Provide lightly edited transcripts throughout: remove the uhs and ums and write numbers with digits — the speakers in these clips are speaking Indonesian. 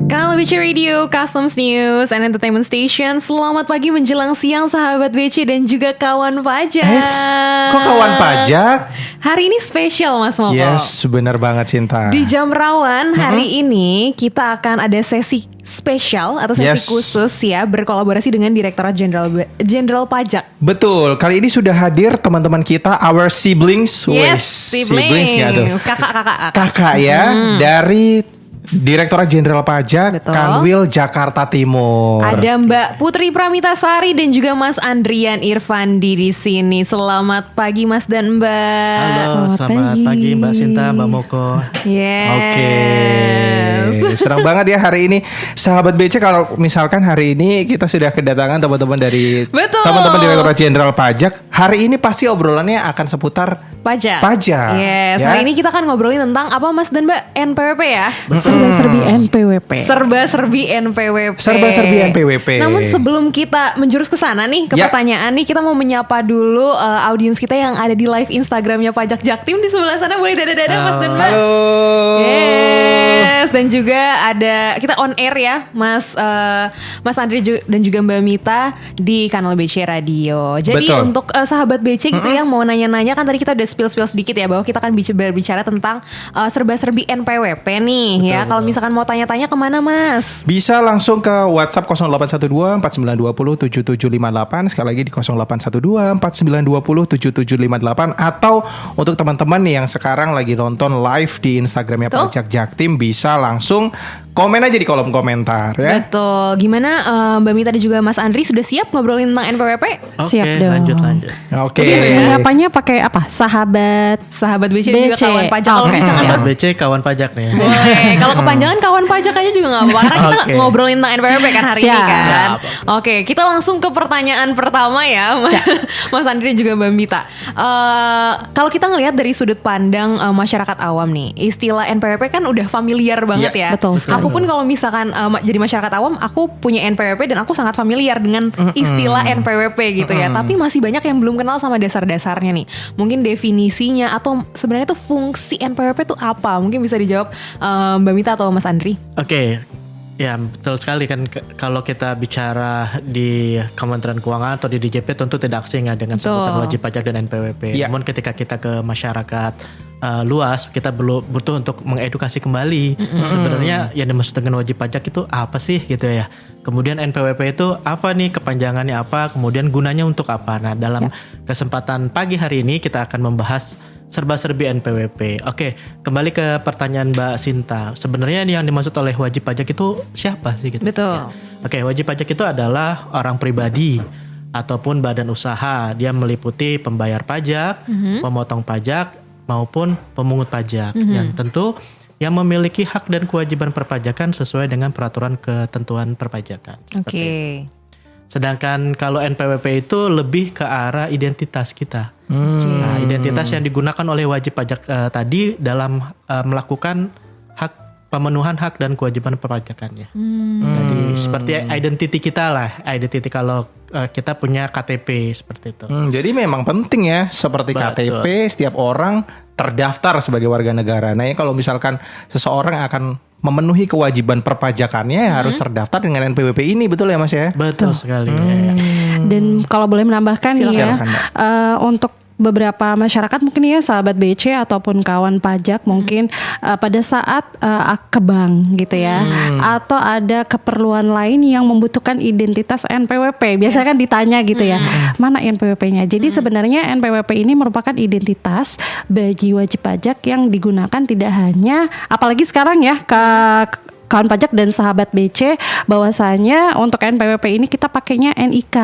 Kanal BC Radio, Customs News and Entertainment Station. Selamat pagi menjelang siang sahabat BC dan juga kawan pajak. Kok kawan pajak? Hari ini spesial Mas Moko. Yes, benar banget Cinta. Di Jam Rawan hari ini kita akan ada sesi spesial atau sesi khusus ya, berkolaborasi dengan Direktorat Jenderal Pajak. Betul, kali ini sudah hadir teman-teman kita, our siblings. Yes, siblings nggak tuh? Kakak ya, dari Direktorat Jenderal Pajak, Betul. Kanwil Jakarta Timur. Ada Mbak Putri Pramitasari dan juga Mas Andrian Irfandi di sini. Selamat pagi Mas dan Mbak. Halo, selamat pagi Mbak Sinta, Mbak Moko. Yes. Oke, senang banget ya hari ini sahabat BC. Kalau misalkan hari ini kita sudah kedatangan teman-teman dari Betul. teman-teman Direktorat Jenderal Pajak. Hari ini pasti obrolannya akan seputar Pajak. Ya? Yes. Hari ini kita akan ngobrolin tentang apa Mas dan Mbak? NPWP ya. Serba-serbi NPWP. Serba-serbi NPWP. Serba-serbi NPWP. Namun sebelum kita menjurus ke sana nih, ke pertanyaan nih, kita mau menyapa dulu audiens kita yang ada di live Instagramnya Pajak Jaktim di sebelah sana. Boleh dada-dada Mas dan Mbak. Halo. Yes. Dan juga ada kita on air ya, Mas Andri dan juga Mbak Mita di kanal BC Radio. Jadi Betul. untuk sahabat BC gitu yang mau nanya-nanya, kan tadi kita udah spill sedikit ya bahwa kita akan berbicara tentang serba-serbi NPWP nih. Betul, ya. Kalau misalkan mau tanya-tanya kemana Mas? Bisa langsung ke WhatsApp 0812 4920 7758. Sekali lagi di 0812 4920 7758. Atau untuk teman-teman yang sekarang lagi nonton live di Instagramnya Betul. Pajak Jaktim, bisa langsung komen aja di kolom komentar ya. Betul. Gimana Mbak Mita dan juga Mas Andri sudah siap ngobrolin tentang NPWP? Siap Oke, dong. lanjut. Oke. Menyapanya pakai apa? Sahabat BC dan juga BC. kawan pajak. Kalau Oke. misalkan Sahabat BC, kawan pajak nih. boleh. Kalau kepanjangan kawan pajak aja juga gak apa-apa. Karena kita Oke. ngobrolin tentang NPWP kan hari ini Siap. kan. Siap. Oke, kita langsung ke pertanyaan pertama ya, Mas Andri dan juga Mbak Mita. Kalau kita ngelihat dari sudut pandang masyarakat awam nih, istilah NPWP kan udah familiar banget ya. betul sekali. Aku pun kalau misalkan jadi masyarakat awam, aku punya NPWP dan aku sangat familiar dengan istilah NPWP gitu ya. Tapi masih banyak yang belum kenal sama dasar-dasarnya nih. Mungkin definisinya atau sebenarnya tuh fungsi NPWP tuh apa? Mungkin bisa dijawab Mbak Mita atau Mas Andri. Oke. Ya betul sekali kan, kalau kita bicara di Kementerian Keuangan atau di DJP tentu tidak asing ya dengan sebutan wajib pajak dan NPWP. Ya. Namun ketika kita ke masyarakat luas, kita butuh untuk mengedukasi kembali sebenarnya yang dimaksud dengan wajib pajak itu apa sih gitu ya. Kemudian NPWP itu apa nih, kepanjangannya apa, kemudian gunanya untuk apa. Nah dalam kesempatan pagi hari ini kita akan membahas serba-serbi NPWP. Oke, kembali ke pertanyaan Mbak Sinta. Sebenarnya yang dimaksud oleh wajib pajak itu siapa sih gitu? Betul. Ya. Oke, wajib pajak itu adalah orang pribadi ataupun badan usaha. Dia meliputi pembayar pajak, pemotong pajak maupun pemungut pajak. Yang tentu yang memiliki hak dan kewajiban perpajakan sesuai dengan peraturan ketentuan perpajakan. Oke. Sedangkan kalau NPWP itu lebih ke arah identitas kita. Nah, identitas yang digunakan oleh wajib pajak tadi dalam melakukan pemenuhan hak dan kewajiban perpajakannya. Jadi seperti identity kita lah, identity kalau kita punya KTP seperti itu. Jadi memang penting ya, seperti Betul. KTP setiap orang terdaftar sebagai warga negara. Nah, ya kalau misalkan seseorang akan memenuhi kewajiban perpajakannya harus terdaftar dengan NPWP ini, betul ya Mas ya? Betul sekali. Dan kalau boleh menambahkan nih ya, Silakan, Mbak. untuk beberapa masyarakat mungkin ya sahabat BC ataupun kawan pajak mungkin pada saat ke bank gitu ya, atau ada keperluan lain yang membutuhkan identitas NPWP. Biasanya kan ditanya gitu ya, mana NPWP-nya. Jadi sebenarnya NPWP ini merupakan identitas bagi wajib pajak yang digunakan tidak hanya, apalagi sekarang ya kawan pajak dan sahabat BC, bahwasanya untuk NPWP ini kita pakainya NIK.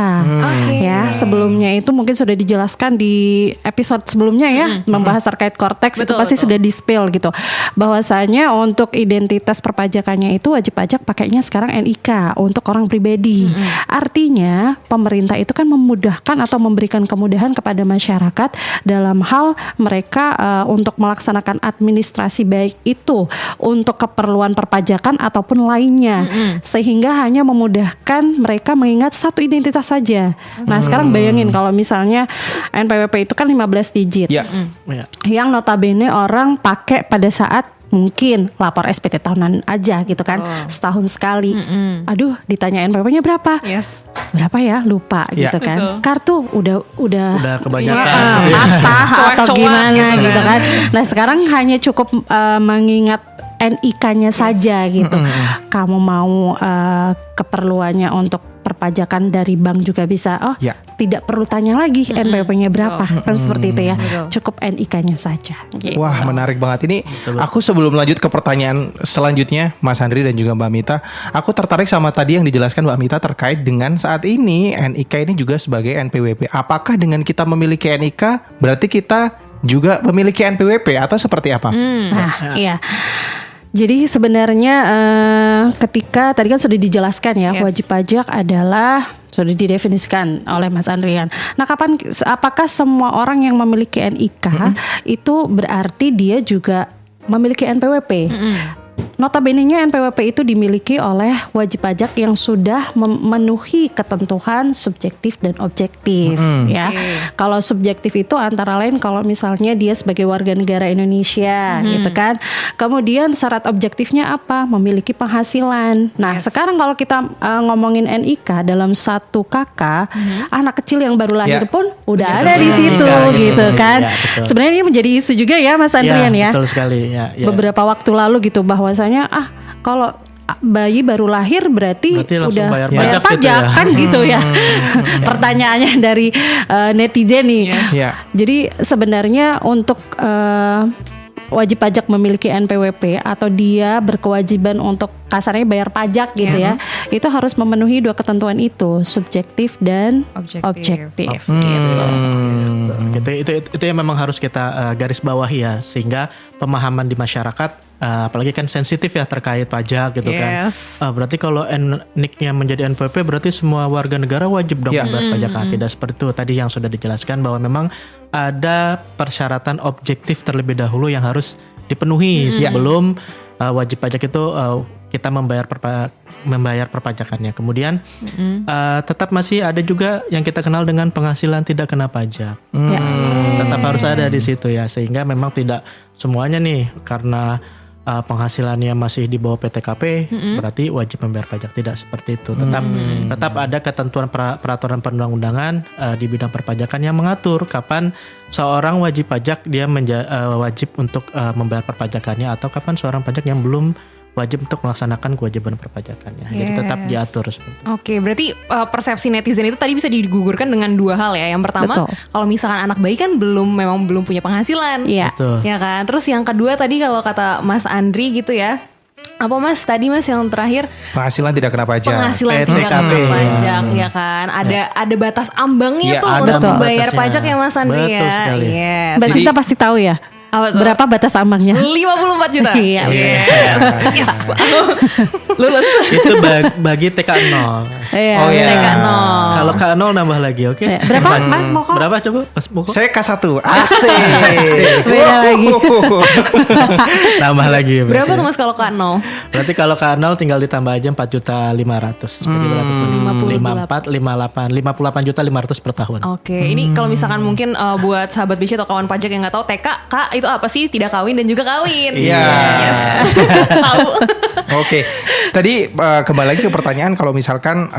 Ya, sebelumnya itu mungkin sudah dijelaskan di episode sebelumnya ya, membahas terkait Cortex. Betul, itu pasti betul. sudah di-spill gitu. Bahwasanya untuk identitas perpajakannya itu wajib pajak pakainya sekarang NIK untuk orang pribadi. Artinya pemerintah itu kan memudahkan atau memberikan kemudahan kepada masyarakat dalam hal mereka untuk melaksanakan administrasi, baik itu untuk keperluan perpajakan ataupun lainnya, sehingga hanya memudahkan mereka mengingat satu identitas saja. Nah sekarang bayangin kalau misalnya NPWP itu kan 15 digit, Ya. Ya. yang notabene orang pakai pada saat mungkin lapor SPT tahunan aja gitu kan, setahun sekali. Aduh, ditanya NPWP-nya berapa? Yes. Berapa ya? Lupa Iya. gitu kan. Betul. Kartu udah kebanyakan. patah atau Coak-coak gimana gitu gitu kan. kan. Nah, sekarang hanya cukup mengingat NIK-nya saja gitu. Kamu mau keperluannya untuk perpajakan dari bank juga bisa. Oh, Ya. tidak perlu tanya lagi NPWP-nya berapa. Kan seperti itu ya. Betul. Cukup NIK-nya saja. Gitu. Wah, menarik banget ini. Aku sebelum lanjut ke pertanyaan selanjutnya, Mas Andri dan juga Mbak Mita, aku tertarik sama tadi yang dijelaskan Mbak Mita terkait dengan saat ini NIK ini juga sebagai NPWP. Apakah dengan kita memiliki NIK berarti kita juga memiliki NPWP atau seperti apa? Nah, iya. Jadi sebenarnya ketika tadi kan sudah dijelaskan ya, Yes. wajib pajak adalah sudah didefinisikan oleh Mas Andrian. Nah, apakah semua orang yang memiliki NIK itu berarti dia juga memiliki NPWP? Notabene-nya NPWP itu dimiliki oleh wajib pajak yang sudah memenuhi ketentuan subjektif dan objektif ya. Kalau subjektif itu antara lain kalau misalnya dia sebagai warga negara Indonesia gitu kan. Kemudian syarat objektifnya apa? Memiliki penghasilan. Nah, sekarang kalau kita ngomongin NIK dalam satu KK, anak kecil yang baru lahir pun udah ada di situ NIK, gitu kan. Ya, betul. Sebenarnya ini menjadi isu juga ya Mas Andrian ya. Betul sekali. Ya. Beberapa waktu lalu gitu bahwasanya kalau bayi baru lahir berarti langsung udah bayar bayar pajak gitu pajak ya. kan gitu ya. Pertanyaannya dari netizen nih. Ya. Jadi sebenarnya untuk wajib pajak memiliki NPWP atau dia berkewajiban untuk kasarnya bayar pajak gitu ya, itu harus memenuhi dua ketentuan itu, subjektif dan objektif. Gitu. Itu yang memang harus kita garis bawahi ya, sehingga pemahaman di masyarakat apalagi kan sensitif ya terkait pajak gitu kan. Berarti kalau NIK-nya menjadi NPWP berarti semua warga negara wajib dong membayar pajak. Tidak seperti itu tadi yang sudah dijelaskan bahwa memang ada persyaratan objektif terlebih dahulu yang harus dipenuhi sebelum wajib pajak itu kita membayar perpajakannya. Kemudian tetap masih ada juga yang kita kenal dengan penghasilan tidak kena pajak. Tetap harus ada di situ ya, sehingga memang tidak semuanya nih karena penghasilannya masih di bawah PTKP berarti wajib membayar pajak. Tidak seperti itu. Tetap ada ketentuan peraturan perundang-undangan di bidang perpajakan yang mengatur kapan seorang wajib pajak dia wajib untuk membayar perpajakannya atau kapan seorang pajak yang belum wajib untuk melaksanakan kewajiban perpajakannya. Jadi tetap diatur seperti itu. Oke, berarti persepsi netizen itu tadi bisa digugurkan dengan dua hal ya. Yang pertama, kalau misalkan anak bayi kan memang belum punya penghasilan. Iya. Ya kan. Terus yang kedua tadi kalau kata Mas Andri gitu ya. Apa Mas tadi Mas yang terakhir? Penghasilan tidak kena pajak. Penghasilan tidak kena pajak ya kan. Ada batas ambangnya tuh untuk membayar pajak ya Mas Andri ya. Betul sekali. Yes. Mbak Sinta pasti tahu ya. Berapa batas ambangnya? 54 juta. Iya. Yes. Lulus. Itu bagi TK 0. Iya. Oh iya. TK 0. Kalau K0 nambah lagi, oke? Berapa Mas Moko? Berapa coba pas Moko? Saya K1. Asik. Beda lagi. Nambah lagi. Berapa tuh Mas kalau K0? Berarti kalau K0 tinggal ditambah aja 4.500.000. Jadi berapa tuh? 58 juta 500 per tahun. Oke, ini kalau misalkan mungkin buat sahabat BC atau kawan pajak yang nggak tahu TK, Kak itu apa sih? Tidak kawin dan juga kawin. Iya. Yes. Tahu. Oke, tadi kembali lagi ke pertanyaan kalau misalkan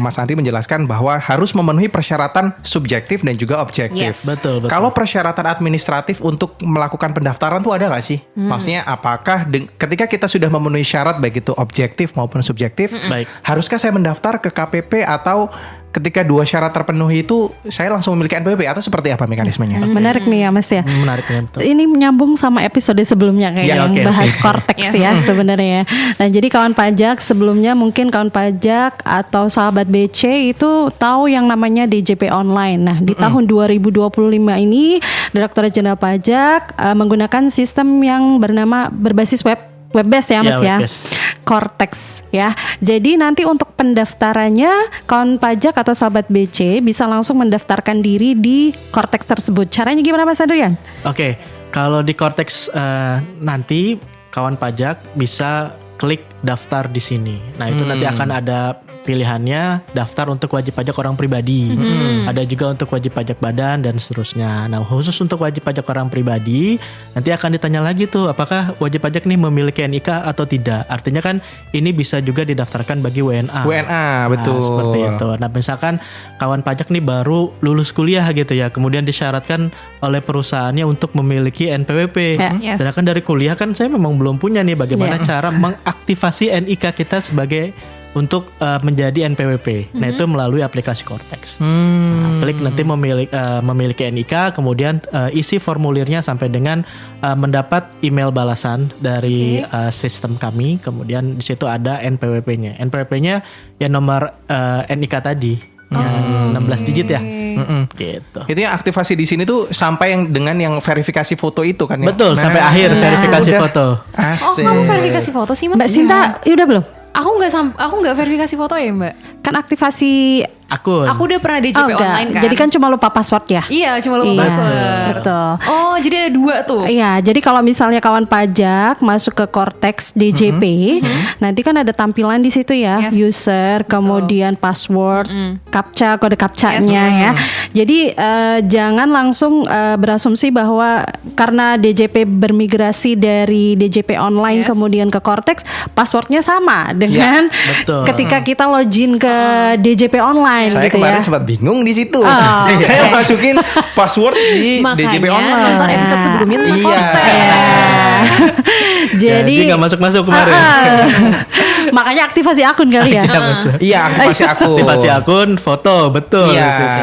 Mas Andri menjelaskan bahwa harus memenuhi persyaratan subjektif dan juga objektif. Yes. Betul. Kalau persyaratan administratif untuk melakukan pendaftaran tuh ada nggak sih? Maksudnya apakah ketika kita sudah memenuhi syarat baik itu objektif maupun subjektif, Baik. haruskah saya mendaftar ke KPP atau ketika dua syarat terpenuhi itu saya langsung memiliki NPWP atau seperti apa mekanismenya? Menarik nih ya Mas ya. Menarik ya, betul. Ini menyambung sama episode sebelumnya kayak yang oke. bahas Cortex ya sebenarnya. Nah, jadi kawan pajak sebelumnya mungkin kawan pajak atau sahabat BC itu tahu yang namanya DJP online. Nah, di tahun 2025 ini Direktorat Jenderal Pajak menggunakan sistem yang berbasis web-based ya Mas ya. web-based. Cortex ya. Jadi nanti untuk pendaftarannya kawan pajak atau sahabat BC bisa langsung mendaftarkan diri di Cortex tersebut. Caranya gimana Mas Adrian? Oke, kalau di Cortex nanti kawan pajak bisa klik daftar di sini. Nah itu nanti akan ada pilihannya daftar untuk wajib pajak orang pribadi. Ada juga untuk wajib pajak badan dan seterusnya. Nah khusus untuk wajib pajak orang pribadi nanti akan ditanya lagi tuh apakah wajib pajak nih memiliki NIK atau tidak. Artinya kan ini bisa juga didaftarkan bagi WNA. Betul. Nah, seperti itu. Nah misalkan kawan pajak nih baru lulus kuliah gitu ya, kemudian disyaratkan oleh perusahaannya untuk memiliki NPWP. Yes. Sedangkan dari kuliah kan saya memang belum punya nih bagaimana cara mengaktifasi NIK kita sebagai untuk menjadi NPWP. Nah itu melalui aplikasi Cortex. Nah, klik nanti memiliki NIK, kemudian isi formulirnya sampai dengan mendapat email balasan dari sistem kami. Kemudian di situ ada NPWP-nya. NPWP-nya ya nomor NIK tadi, yang 16 digit ya. Gitu. Itu yang aktivasi di sini tuh sampai yang dengan yang verifikasi foto itu kan ya. Betul, sampai akhir verifikasi udah. foto. Asik. Kamu verifikasi foto sih, Mas? Mbak Sinta, udah belum? Aku nggak verifikasi foto ya, Mbak. Kan aktivasi Akun. Aku udah pernah DJP enggak. online kan. Jadi kan cuma lupa password ya? Iya, cuma lupa Iya, password. betul. Oh, jadi ada 2 tuh. Iya, jadi kalau misalnya kawan pajak masuk ke Cortex DJP, nanti kan ada tampilan di situ ya, Yes. user, kemudian password, captcha, kode captcha-nya ya. Jadi jangan langsung berasumsi bahwa karena DJP bermigrasi dari DJP online Yes. kemudian ke Cortex, passwordnya sama dengan betul. ketika kita login ke DJP online. Saya gitu kemarin ya. sempat bingung di situ. Oh, Saya masukin password di DJP Makanya online. nonton episode sebelumnya tentang Iya. Cortex. Jadi nggak masuk kemarin. makanya aktivasi akun kali ya. Iya, aktivasi akun. Aktivasi akun, foto, betul. Iya. di situ.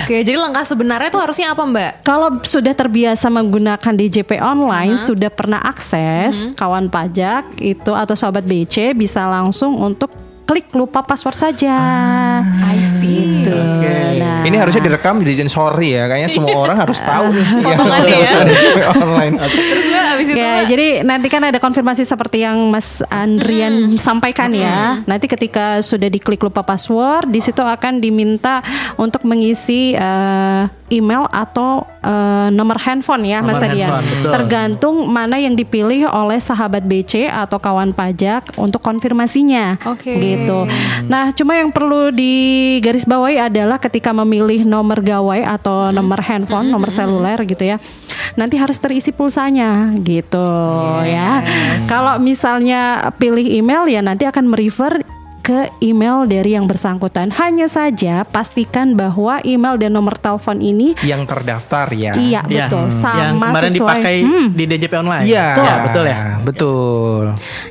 Oke, jadi langkah sebenarnya tuh harusnya apa, Mbak? Kalau sudah terbiasa menggunakan DJP online, sudah pernah akses, kawan pajak itu atau sobat BC bisa langsung untuk klik lupa password saja. I see. Gitu. Oke. Nah, Ini harusnya direkam di sorry ya. Kayaknya semua orang harus tahu nih. Potongannya ya. DJP online. Terus Mbak abis itu ya, Mbak? jadi nanti kan ada konfirmasi seperti yang Mas Andrian sampaikan ya. Nanti ketika sudah diklik lupa password, di situ akan diminta untuk mengisi email atau nomor handphone ya, Mas Nomor Adian. handphone, betul. Tergantung mana yang dipilih oleh sahabat BC atau kawan pajak untuk konfirmasinya. Oke. Gitu. Nah, cuma yang perlu digarisbawahi adalah ketika memilih nomor gawai atau nomor handphone, nomor seluler gitu ya. Nanti harus terisi pulsanya gitu ya. Kalau misalnya pilih email ya nanti akan merefer ke email dari yang bersangkutan. Hanya saja pastikan bahwa email dan nomor telepon ini Yang terdaftar ya. iya Iya. betul Yang sama kemarin sesuai dipakai di DJP online. Iya, Ya, betul ya. Betul.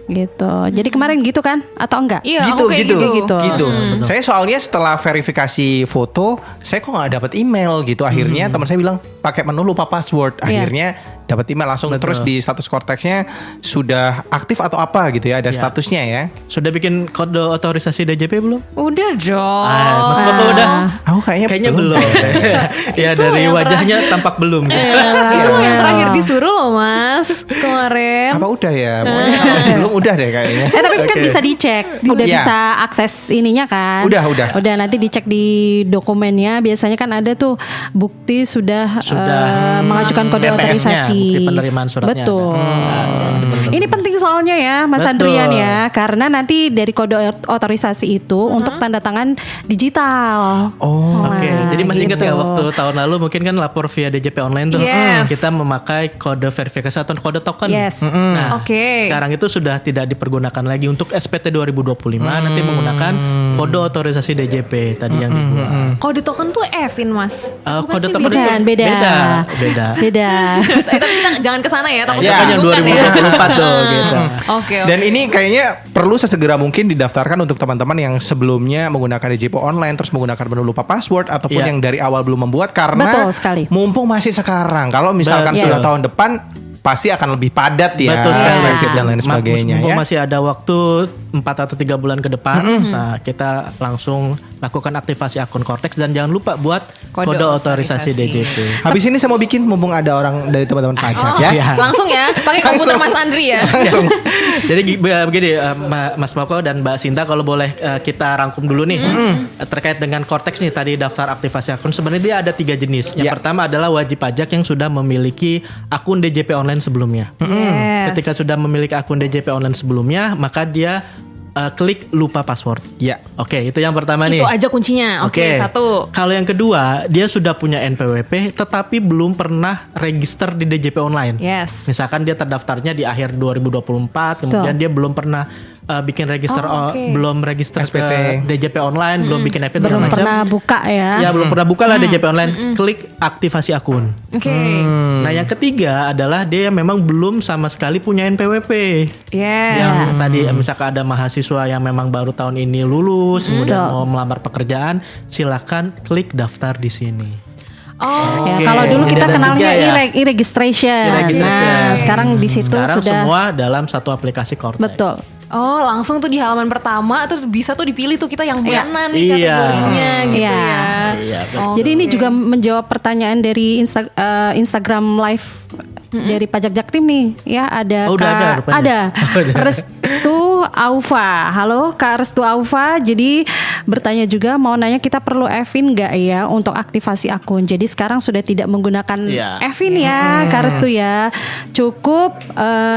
gitu. Jadi kemarin gitu kan atau enggak? Iya, Gitu, aku kayak gitu. gitu. Gitu. Saya soalnya setelah verifikasi foto, saya kok nggak dapat email gitu. Akhirnya teman saya bilang pakai menu lupa password. Iya. Akhirnya dapat email langsung. Betul. Terus di status Cortex-nya sudah aktif atau apa gitu ya? Ada Iya. statusnya ya. Sudah bikin kode otorisasi DJP belum? Udah dong. Mas Boko udah? Aku kayaknya belum. Ya Itu dari yang wajahnya tampak belum. Gitu. Itu yang terakhir disuruh loh, Mas. Kemarin. Apa udah ya? Pokoknya kalau belum udah deh kayaknya. Tapi kan Oke. bisa dicek, udah Iya. bisa akses ininya kan? Udah. Udah nanti dicek di dokumennya. Biasanya kan ada tuh bukti sudah mengajukan kode BPS-nya, otorisasi. bukti penerimaan suratnya Betul. Ini penting soalnya ya, Mas Betul. Andrian ya, karena nanti dari kode otorisasi itu untuk tanda tangan digital. Oh. Oke, Nah, jadi masih ingat ya gitu. waktu tahun lalu mungkin kan lapor via DJP online tuh Yes. kita memakai kode verifikasi atau kode token. Yes. Nah, Oke. sekarang itu sudah tidak dipergunakan lagi untuk SPT 2025 nanti menggunakan kode otorisasi DJP tadi yang dibuat. Kode token tuh Evin, Mas. Bukan Kode sih, token beda. itu Beda. Beda. Tapi kita jangan kesana ya. Takut Itu Ya. kan yang kebingungan ya. 2024 tuh gitu. Oke. Dan ini kayaknya perlu sesegera mungkin didaftarkan untuk teman-teman yang sebelumnya menggunakan DJP online terus menggunakan menu lupa password ataupun Iya. yang dari awal belum membuat karena Betul sekali. mumpung masih sekarang. Kalau misalkan Betul. sudah tahun depan pasti akan lebih padat ya. Betul sekali. Revit dan lain sebagainya Mumpung ya. masih ada waktu 4 atau 3 bulan ke depan, nah, kita langsung lakukan aktivasi akun Cortex dan jangan lupa buat kode otorisasi DJP. Habis ini saya mau bikin mumpung ada orang dari teman-teman pajak ya. Langsung ya, pakai komputer Mas Andri ya. Langsung. Jadi begini Mas Moko dan Mbak Sinta, kalau boleh kita rangkum dulu nih terkait dengan Cortex nih, tadi daftar aktivasi akun. Sebenarnya dia ada 3 jenis. Yang pertama adalah wajib pajak yang sudah memiliki akun DJP online sebelumnya. Yes. Ketika sudah memiliki akun DJP online sebelumnya, maka dia klik lupa password. Ya. Oke, itu yang pertama nih. Itu aja kuncinya. Oke, satu. Kalau yang kedua, dia sudah punya NPWP tetapi belum pernah register di DJP online. Yes. Misalkan dia terdaftarnya di akhir 2024, kemudian dia belum pernah bikin register, belum register SPT. ke DJP online, belum bikin event Belum segala macam. pernah buka ya. Ya, belum pernah buka lah DJP online. Klik aktivasi akun. Oke. Nah, yang ketiga adalah dia memang belum sama sekali punya NPWP. Yes. Yang tadi misalkan ada mahasiswa yang memang baru tahun ini lulus, kemudian mau melamar pekerjaan, silakan klik daftar di sini. Oh. Ya, Oke. kalau dulu kita Jadi ada kenalnya 3 ya. e-registration. E-registration. Nah, sekarang di situ Sekarang sudah semua dalam satu aplikasi Cortex. betul. Oh, langsung tuh di halaman pertama tuh bisa tuh dipilih tuh kita yang mana nih Iya. kategorinya gitu Iya. ya. Iya, Oh, Jadi ini oke. juga menjawab pertanyaan dari Instagram Live dari Pajak Jaktim nih, ya ada Oh, udah ada Kak, rupanya. ada Oh, udah. Restu Aufa. Halo Kak Restu Aufa. Jadi bertanya juga mau nanya kita perlu Evin nggak ya untuk aktivasi akun. Jadi sekarang sudah tidak menggunakan Iya. Evin ya Kak Restu ya. Cukup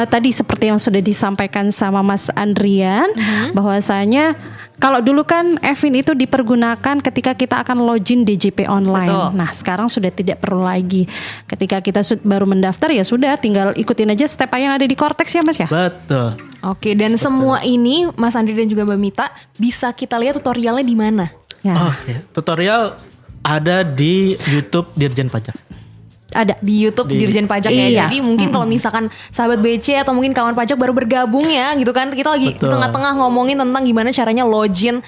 tadi seperti yang sudah disampaikan sama Mas Andrian bahwasanya kalau dulu kan Evin itu dipergunakan ketika kita akan login DJP online. Betul. Nah, sekarang sudah tidak perlu lagi. Ketika kita baru mendaftar ya sudah tinggal ikutin aja step yang ada di Cortex ya Mas ya. Betul. Oke, dan semua ini Mas Andri dan juga Mbak Mita bisa kita lihat tutorialnya di mana? Ya. Oke, tutorial ada di YouTube Dirjen Pajak. Ada. Di YouTube Dirjen Pajak ya. Iya. Jadi mungkin kalau misalkan sahabat BC atau mungkin kawan pajak baru bergabung ya gitu kan. Kita lagi di Betul. tengah-tengah ngomongin tentang gimana caranya login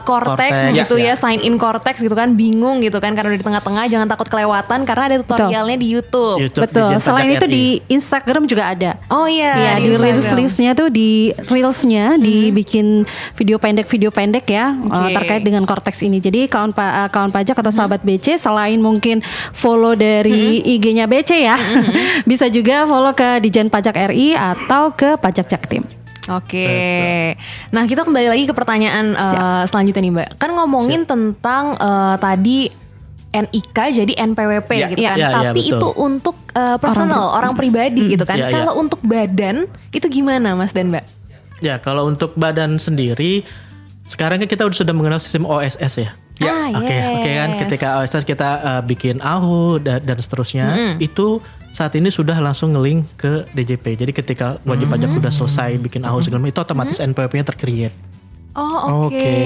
Cortex Cortex, gitu ya, ya. sign in Cortex gitu kan. Bingung gitu kan karena udah di tengah-tengah, jangan takut kelewatan karena ada tutorialnya di YouTube. YouTube Betul. Dirjen Selain Pajak itu RI. di Instagram juga ada. Oh iya, Ya, di Instagram. reelsnya tuh di reelsnya dibikin video pendek ya Oke. terkait dengan Cortex ini. Jadi kawan pajak atau sahabat BC selain mungkin follow dari IG-nya BC ya, bisa juga follow ke Dijen Pajak RI atau ke Pajak Jaktim. Oke. Nah, kita kembali lagi ke pertanyaan selanjutnya nih, Mbak. Kan ngomongin tentang tadi NIK jadi NPWP Ya. gitu kan. Ya, ya, Tapi betul. itu untuk personal, orang pribadi gitu kan. Ya, ya. Kalau untuk badan itu gimana, Mas dan Mbak? Ya, kalau untuk badan sendiri sekarang kan kita sudah mengenal sistem OSS ya. Ya. Oke kan ketika OSS kita bikin AHU dan seterusnya itu saat ini sudah langsung nge-link ke DJP. Jadi ketika wajib pajak udah selesai bikin AHU segala macam itu otomatis NPWP-nya tercreate. Oh, oke. Oke.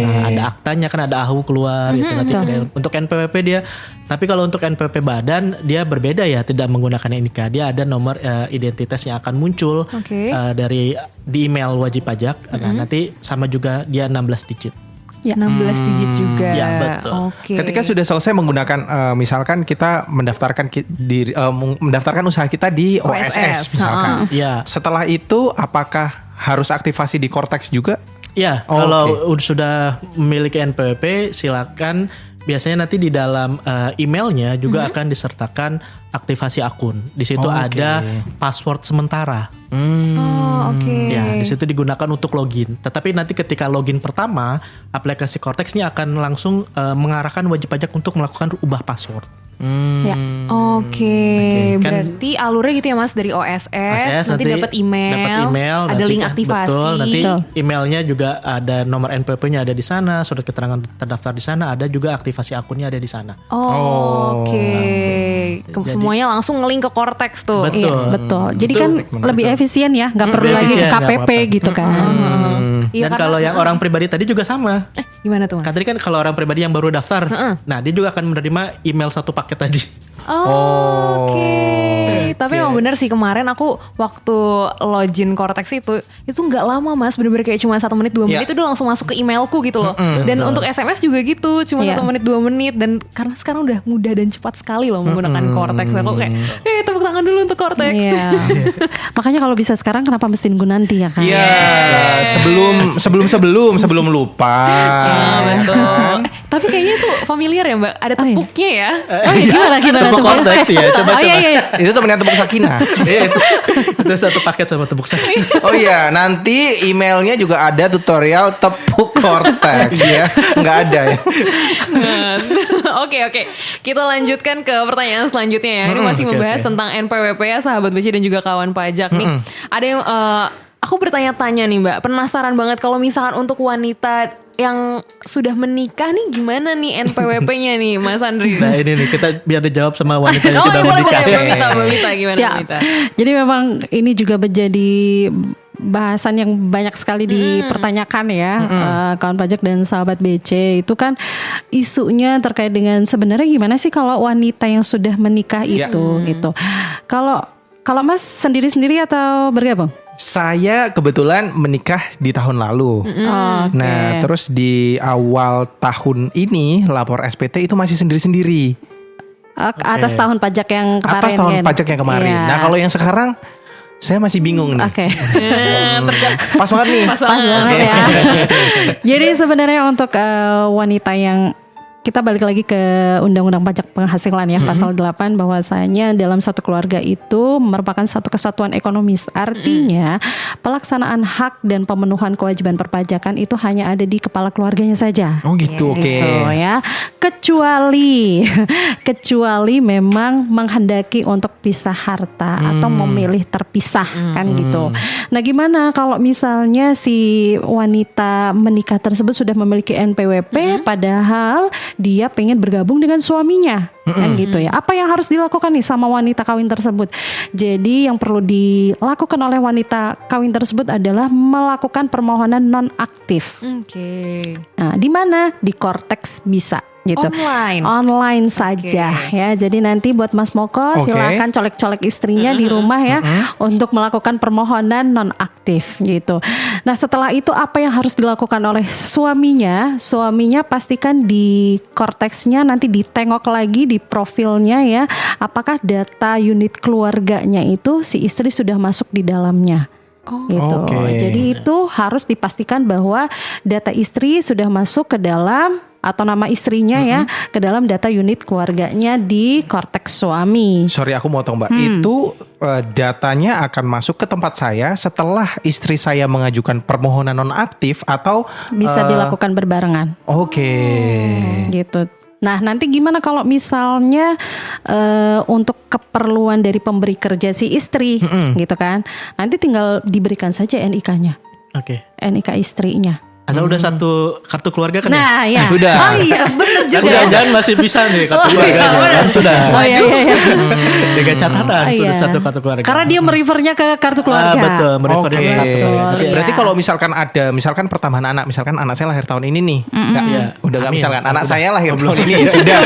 Nah, ada aktanya kan ada AHU keluar gitu nanti untuk NPWP dia. Tapi kalau untuk NPWP badan dia berbeda ya, tidak menggunakan NIK. Dia ada nomor identitas yang akan muncul Oke. dari di email wajib pajak. Nah, nanti sama juga dia 16 digit. Ya. 16 digit juga. Ya, betul. Oke. Ketika sudah selesai menggunakan misalkan kita mendaftarkan usaha kita di OSS misalkan. Ya. Setelah itu apakah harus aktivasi di Cortex juga? Ya, Oh, kalau sudah memiliki NPWP silakan. Biasanya nanti di dalam emailnya juga akan disertakan aktivasi akun. Di situ Oke. ada password sementara. Oh, oke. Ya, di situ digunakan untuk login. Tetapi nanti ketika login pertama, aplikasi Cortex ini akan langsung mengarahkan wajib pajak untuk melakukan ubah password. Ya. Oke, Kan- berarti alurnya gitu ya Mas dari OSS, nanti dapat email, ada nanti link kan- aktivasi. Betul, nanti Betul. emailnya juga ada nomor NPWP-nya ada di sana, surat keterangan terdaftar di sana, ada juga aktivasi akunnya ada di sana. Oh, oke. Jadi- Semuanya langsung nge-link ke Cortex tuh. Betul. Iya, betul. Jadi Itu kan lebih efisien ya, nggak perlu lebih lagi efisien, nggak KPP apa-apa. gitu kan. Iya, Dan karena- kalau yang orang pribadi tadi juga sama. gimana tuh Mas? Kan tadi kan kalau orang pribadi yang baru daftar, nah dia juga akan menerima email satu paket tadi. Oke. Tapi emang bener sih kemarin aku waktu login Cortex itu nggak lama Mas, bener-bener kayak cuma 1 menit 2 menit itu udah langsung masuk ke emailku gitu loh. Dan untuk SMS juga gitu, cuma 1 menit 2 menit, dan karena sekarang udah mudah dan cepat sekali loh menggunakan Cortex. Aku kayak tepuk tangan dulu untuk Cortex. Iya. Makanya kalau bisa sekarang kenapa mesti nunggu nanti ya kan? Iya, sebelum lupa. Betul. Tapi kayaknya tuh familiar ya Mbak, ada tepuknya ya. Oh iya, gimana Tepuk Cortex ya, coba. Oh iya. Itu temennya tepuk Sakinah. Itu satu paket sama tepuk sakit. Oh iya, nanti emailnya juga ada tutorial tepuk Cortex ya. Nggak ada ya. Oke. Kita lanjutkan ke pertanyaan selanjutnya ya. Ini masih membahas tentang NPWP ya, sahabat BC dan juga kawan pajak nih. Ada yang aku bertanya-tanya nih Mbak, penasaran banget kalau misalkan untuk wanita yang sudah menikah nih gimana nih NPWP-nya nih Mas Andri? Nah ini nih kita biar dijawab sama wanita yang sudah boleh, menikah. Mbak Mita gimana Siap. Mita? Jadi memang ini juga menjadi bahasan yang banyak sekali dipertanyakan ya, kawan pajak dan sahabat BC. Itu kan isunya terkait dengan sebenarnya gimana sih kalau wanita yang sudah menikah itu gitu. Kalau Mas sendiri-sendiri atau bergabung? Saya kebetulan menikah di tahun lalu. Okay. Nah, terus di awal tahun ini lapor SPT itu masih sendiri-sendiri. Atas tahun pajak yang kemarin. Atas tahun kan? pajak yang kemarin. Iya. Nah, kalau yang sekarang saya masih bingung nih. Oke. Pas banget nih. Pas Banget ya. Jadi sebenarnya untuk wanita yang kita balik lagi ke Undang-Undang Pajak Penghasilan ya, pasal 8, bahwasanya dalam satu keluarga itu merupakan satu kesatuan ekonomis. Artinya pelaksanaan hak dan pemenuhan kewajiban perpajakan itu hanya ada di kepala keluarganya saja. Oh gitu, oke. Gitu ya. Kecuali memang menghendaki untuk pisah harta atau memilih terpisah kan gitu. Nah, gimana kalau misalnya si wanita menikah tersebut sudah memiliki NPWP padahal dia pengen bergabung dengan suaminya kan gitu ya. Apa yang harus dilakukan nih sama wanita kawin tersebut? Jadi yang perlu dilakukan oleh wanita kawin tersebut adalah melakukan permohonan nonaktif. Oke. Nah, di mana? Di Cortex bisa gitu. Online saja ya. Jadi nanti buat Mas Moko silakan colek-colek istrinya di rumah ya untuk melakukan permohonan nonaktif gitu. Nah, setelah itu apa yang harus dilakukan oleh suaminya? Suaminya pastikan di Cortex-nya nanti ditengok lagi di profilnya ya, apakah data unit keluarganya itu si istri sudah masuk di dalamnya. Gitu. Jadi itu harus dipastikan bahwa data istri sudah masuk ke dalam atau nama istrinya ya ke dalam data unit keluarganya di Cortex suami. Sorry aku motong Mbak. Itu datanya akan masuk ke tempat saya setelah istri saya mengajukan permohonan nonaktif atau bisa dilakukan berbarengan. Gitu. Nah, nanti gimana kalau misalnya untuk keperluan dari pemberi kerja si istri gitu kan. Nanti tinggal diberikan saja NIK-nya. NIK istrinya. Asal udah satu kartu keluarga kan nah, ya? Sudah. Oh iya, benar juga. Jangan masih bisa nih kartu keluarga. Kan sudah. Oh iya. Dengan catatan sudah satu kartu keluarga. Karena dia merefernya ke kartu keluarga. Betul, merefernya ke kartu keluarga. Berarti kalau misalkan pertambahan anak, misalkan anak saya lahir tahun ini nih. Udah enggak misalkan anak saya lahir tahun ini sudah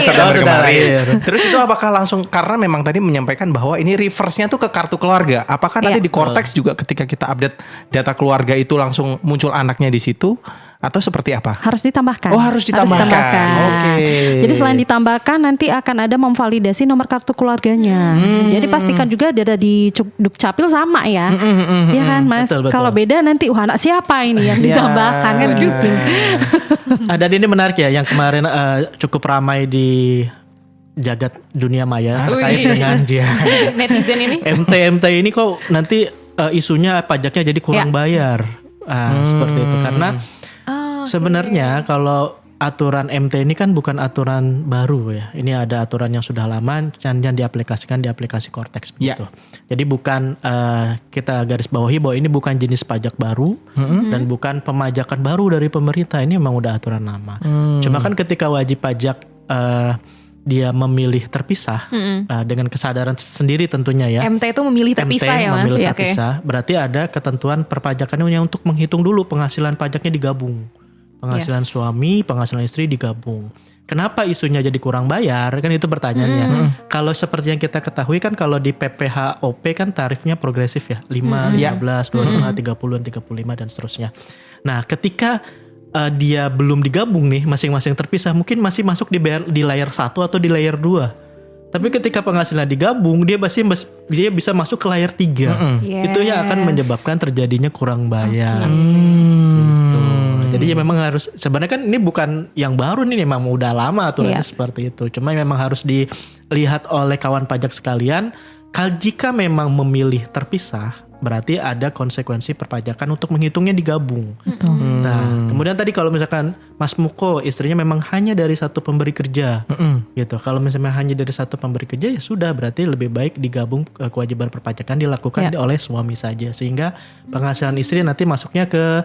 September kemarin. Terus itu apakah langsung karena memang tadi menyampaikan bahwa ini reverse-nya tuh ke kartu keluarga. Apakah nanti di Cortex juga ketika kita update data keluarga itu langsung muncul anaknya di situ atau seperti apa? Harus ditambahkan. Oh, harus ditambahkan. Jadi selain ditambahkan nanti akan ada memvalidasi nomor kartu keluarganya. Jadi pastikan juga ada di Dukcapil sama ya. Ya kan Mas? Betul. Kalau beda nanti anak siapa ini yang ditambahkan kan gitu. Dan ini menarik ya yang kemarin cukup ramai di jagat dunia maya terkait dengan netizen ini. MT ini kok nanti isunya pajaknya jadi kurang bayar. Seperti itu karena sebenarnya kalau aturan MT ini kan bukan aturan baru ya. Ini ada aturan yang sudah lama dan diaplikasikan di aplikasi Cortex begitu. Jadi bukan kita garis bawahi bahwa ini bukan jenis pajak baru dan bukan pemajakan baru dari pemerintah. Ini memang udah aturan lama. Cuma kan ketika wajib pajak dia memilih terpisah dengan kesadaran sendiri tentunya ya. MT itu memilih terpisah ya Mas. Memilih terpisah, berarti ada ketentuan perpajakannya untuk menghitung dulu penghasilan pajaknya digabung. Penghasilan suami, penghasilan istri digabung. kenapa isunya jadi kurang bayar? Kan itu pertanyaannya. Kalau seperti yang kita ketahui kan kalau di PPHOP kan tarifnya progresif ya. 5, 15, 25, 30, 35 dan seterusnya. Nah, ketika dia belum digabung nih, masing-masing terpisah, mungkin masih masuk di layer 1 atau di layer 2. Tapi ketika penghasilan digabung, dia bisa masuk ke layer 3. Itu yang akan menyebabkan terjadinya kurang bayar. Gitu. Jadi ya memang harus, sebenarnya kan ini bukan yang baru nih, memang udah lama aturannya seperti itu. Cuma memang harus dilihat oleh kawan pajak sekalian, jika memang memilih terpisah, berarti ada konsekuensi perpajakan untuk menghitungnya digabung. Nah, kemudian tadi kalau misalkan Mas Muko istrinya memang hanya dari satu pemberi kerja, gitu. Kalau misalnya hanya dari satu pemberi kerja ya sudah, berarti lebih baik digabung kewajiban perpajakan dilakukan oleh suami saja, sehingga penghasilan istri nanti masuknya ke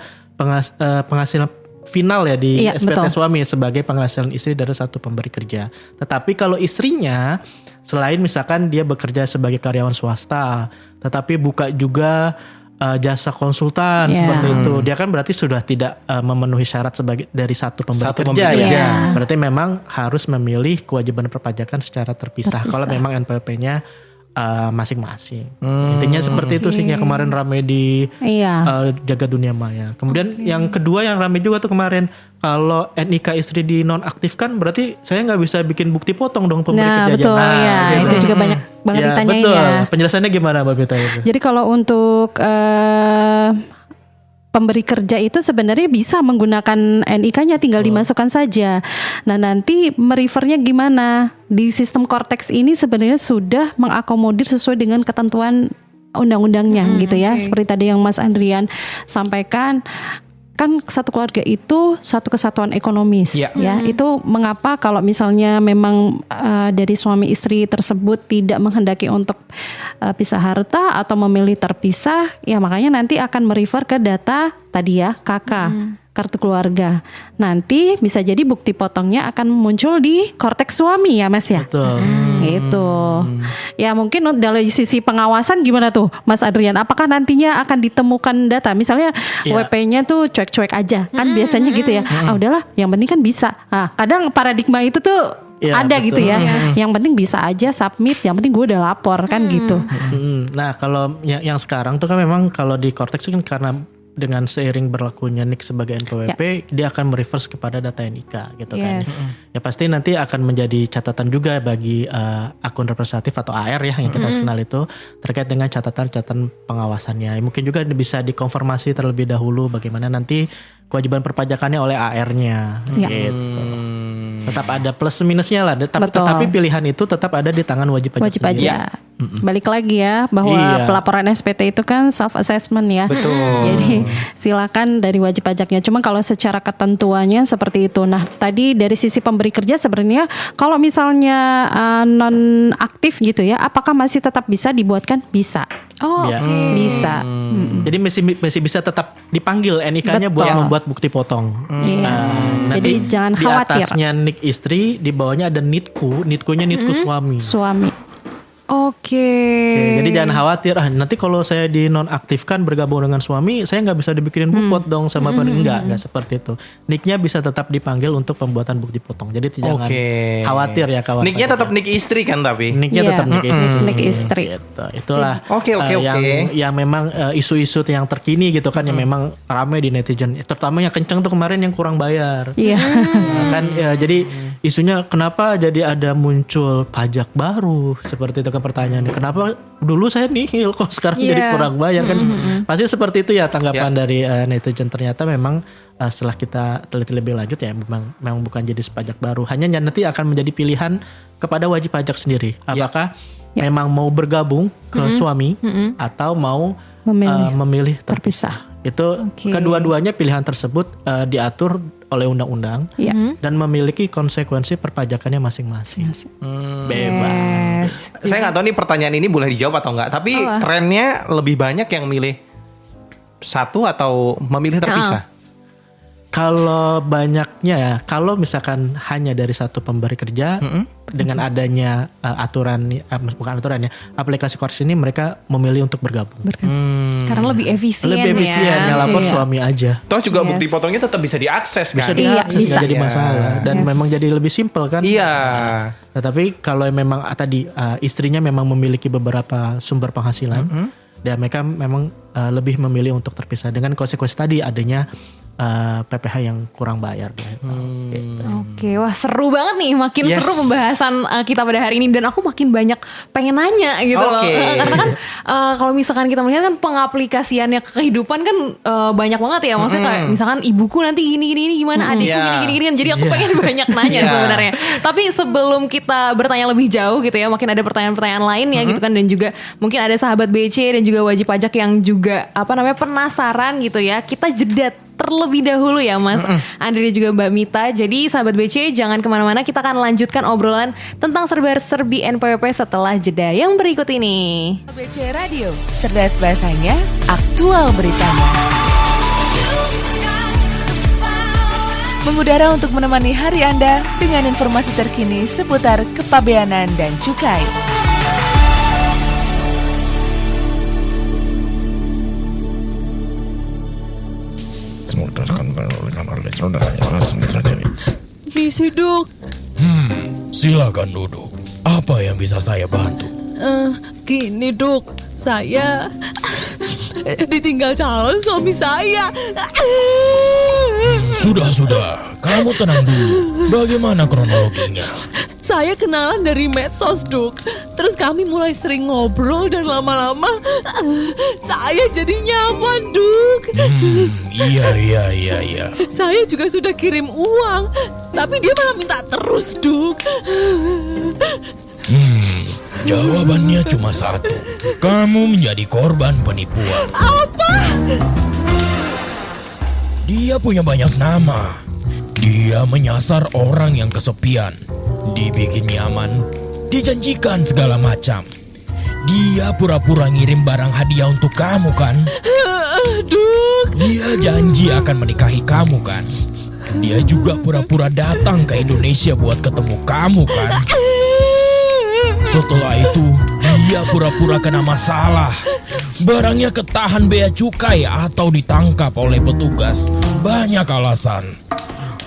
penghasilan final ya di SPT suami sebagai penghasilan istri dari satu pemberi kerja. Tetapi kalau istrinya selain misalkan dia bekerja sebagai karyawan swasta, tetapi buka juga jasa konsultan seperti itu, dia kan berarti sudah tidak memenuhi syarat sebagai dari satu pemberi kerja ya. Berarti memang harus memilih kewajiban perpajakan secara terpisah. Kalau memang NPWP-nya masing-masing. Intinya seperti itu sih yang kemarin rame di Jagat Dunia Maya. Kemudian yang kedua yang rame juga tuh kemarin, kalau NIK istri dinonaktifkan berarti saya nggak bisa bikin bukti potong dong pemberi kerja. Betul, gitu. Itu juga banyak banget ditanyain betul. ya. Penjelasannya gimana Mbak Vita? Jadi kalau untuk pemberi kerja itu sebenarnya bisa menggunakan NIK-nya, tinggal dimasukkan saja. Nah, nanti merefernya gimana? Di sistem Cortex ini sebenarnya sudah mengakomodir sesuai dengan ketentuan undang-undangnya gitu ya. Seperti tadi yang Mas Andrian sampaikan, kan satu keluarga itu satu kesatuan ekonomis ya. Itu mengapa kalau misalnya memang dari suami istri tersebut tidak menghendaki untuk pisah harta atau memilih terpisah, ya makanya nanti akan merefer ke data tadi ya, KK, kartu keluarga. Nanti bisa jadi bukti potongnya akan muncul di Cortex suami ya Mas ya. Betul. Gitu. Ya mungkin dari sisi pengawasan gimana tuh Mas Adrian? Apakah nantinya akan ditemukan data? Misalnya WP-nya tuh cuek-cuek aja. Kan biasanya gitu ya. Udahlah, yang penting kan bisa. Nah, kadang paradigma itu tuh ada betul. Gitu ya. Yang penting bisa aja submit, yang penting gue udah lapor kan gitu. Nah, kalau yang sekarang tuh kan memang kalau di Cortex kan karena dengan seiring berlakunya NIK sebagai NPWP, dia akan mereverse kepada data NIK gitu kan. Ya pasti nanti akan menjadi catatan juga bagi akun representatif atau AR ya yang kita kenal itu terkait dengan catatan-catatan pengawasannya. Mungkin juga bisa dikonfirmasi terlebih dahulu bagaimana nanti kewajiban perpajakannya oleh AR-nya gitu. Tetap ada plus minusnya lah, tetapi pilihan itu tetap ada di tangan wajib pajak sendiri. Balik lagi ya bahwa pelaporan SPT itu kan self assessment ya. Betul. Jadi silakan dari wajib pajaknya. Cuma kalau secara ketentuannya seperti itu. Nah, tadi dari sisi pemberi kerja sebenarnya kalau misalnya non aktif gitu ya, apakah masih tetap bisa dibuatkan? Bisa. Bisa. Jadi masih bisa tetap dipanggil NIK-nya buat membuat bukti potong. Jadi jangan khawatir. Di atasnya NIK istri, di bawahnya ada NITKU, NITKU-nya NITKU suami. Jadi jangan khawatir, nanti kalau saya dinonaktifkan bergabung dengan suami, saya nggak bisa dibikinin bukti dong sama enggak seperti itu. NIK-nya bisa tetap dipanggil untuk pembuatan bukti potong. Jadi jangan khawatir ya kawan. NIK-nya tetap NIK istri kan tapi? NIK-nya tetap NIK istri. NIK istri. Gitu. Itulah yang memang isu-isu yang terkini gitu kan yang memang ramai di netizen. Terutama yang kenceng tuh kemarin yang kurang bayar. Jadi isunya kenapa jadi ada muncul pajak baru seperti itu kan pertanyaannya. Kenapa dulu saya nihil kok sekarang jadi kurang bayar kan? Pasti seperti itu ya tanggapan dari netizen. Ternyata memang setelah kita teliti lebih lanjut ya memang bukan jadi pajak baru. Hanya nanti akan menjadi pilihan kepada wajib pajak sendiri. Apakah memang mau bergabung ke suami atau mau memilih terpisah. Itu kedua-duanya pilihan tersebut diatur oleh undang-undang dan memiliki konsekuensi perpajakannya masing-masing. Bebas. Saya nggak tahu nih pertanyaan ini boleh dijawab atau enggak. Tapi trennya lebih banyak yang milih satu atau memilih terpisah. Kalau banyaknya ya, kalau misalkan hanya dari satu pemberi kerja dengan adanya bukan aturan ya, aplikasi Quartz ini mereka memilih untuk bergabung. Karena lebih efisien ya lapor Iya. suami aja. Toh juga bukti fotonya tetap bisa diakses kan? Bisa diakses, bisa. nggak jadi Iya. masalah dan memang jadi lebih simpel kan. Iya. Tetapi kalau memang tadi istrinya memang memiliki beberapa sumber penghasilan dan mereka memang lebih memilih untuk terpisah dengan konsekuensi tadi adanya PPh yang kurang bayar gitu. Oke, wah seru banget nih, makin Yes. seru pembahasan kita pada hari ini dan aku makin banyak pengen nanya gitu loh. Oke. Karena kan kalau misalkan kita melihat kan pengaplikasiannya ke kehidupan kan banyak banget ya. Maksudnya kayak misalkan ibuku nanti gini gimana, adikku Iya. gini. Jadi aku pengen banyak nanya Iya. sebenarnya. Tapi sebelum kita bertanya lebih jauh gitu ya, makin ada pertanyaan-pertanyaan lain ya gitu kan, dan juga mungkin ada sahabat BC dan juga wajib pajak yang juga penasaran gitu ya. Kita jeda terlebih dahulu ya Mas Andre dan juga Mbak Mita. Jadi sahabat BC jangan kemana-mana, kita akan lanjutkan obrolan tentang serba-serbi NPWP setelah jeda yang berikut ini. BC Radio, cerdas bahasanya, aktual beritanya. Mengudara untuk menemani hari Anda dengan informasi terkini seputar kepabeanan dan cukai. Misi Duk, Silakan duduk. Apa yang bisa saya bantu? gini Duk, saya ditinggal calon suami saya. Sudah. Kamu tenang dulu. Bagaimana kronologinya? Saya kenalan dari medsos Duk. Terus kami mulai sering ngobrol dan lama-lama saya jadi nyaman Duk. Iya. Saya juga sudah kirim uang, tapi dia malah minta terus Duk. Jawabannya cuma satu. Kamu menjadi korban penipuan. Apa? Dia punya banyak nama. Dia menyasar orang yang kesepian, dibikin nyaman, dijanjikan segala macam. Dia pura-pura ngirim barang hadiah untuk kamu kan? Duk, Dia janji akan menikahi kamu kan? Dia juga pura-pura datang ke Indonesia buat ketemu kamu kan? Setelah itu, dia pura-pura kena masalah. Barangnya ketahan bea cukai atau ditangkap oleh petugas. Banyak alasan.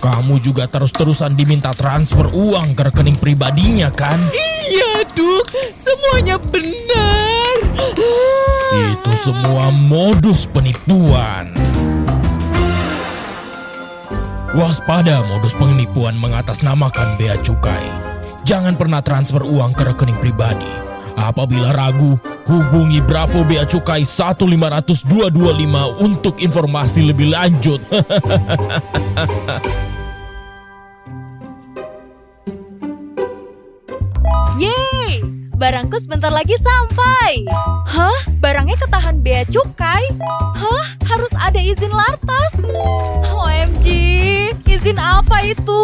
Kamu juga terus-terusan diminta transfer uang ke rekening pribadinya kan? iya Duk, semuanya benar. Itu semua modus penipuan. Waspada modus penipuan mengatasnamakan bea cukai. Jangan pernah transfer uang ke rekening pribadi. Apabila ragu, hubungi Bravo Bea Cukai 1500225 untuk informasi lebih lanjut. Yeay, barangku sebentar lagi sampai. Hah? Barangnya ketahan bea cukai? Hah? Harus ada izin Lartas? OMG, izin apa itu?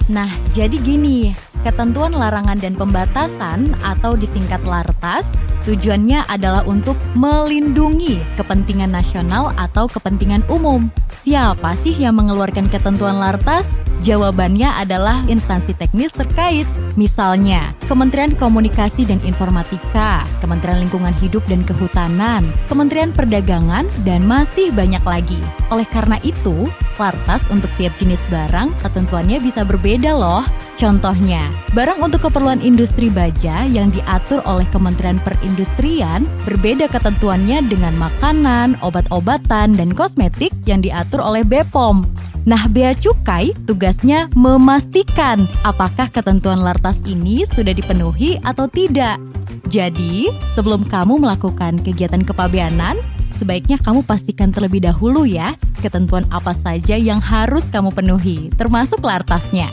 Nah, jadi gini, ketentuan larangan dan pembatasan atau disingkat Lartas, tujuannya adalah untuk melindungi kepentingan nasional atau kepentingan umum. Siapa sih yang mengeluarkan ketentuan Lartas? Jawabannya adalah instansi teknis terkait. Misalnya, Kementerian Komunikasi dan Informatika, Kementerian Lingkungan Hidup dan Kehutanan, Kementerian Perdagangan, dan masih banyak lagi. Oleh karena itu, Lartas untuk tiap jenis barang ketentuannya bisa berbeda loh. Contohnya, barang untuk keperluan industri baja yang diatur oleh Kementerian Perindustrian berbeda ketentuannya dengan makanan, obat-obatan, dan kosmetik yang diatur oleh BPOM. Nah, Bea Cukai tugasnya memastikan apakah ketentuan Lartas ini sudah dipenuhi atau tidak. Jadi, sebelum kamu melakukan kegiatan kepabeanan, sebaiknya kamu pastikan terlebih dahulu ya ketentuan apa saja yang harus kamu penuhi, termasuk Lartasnya.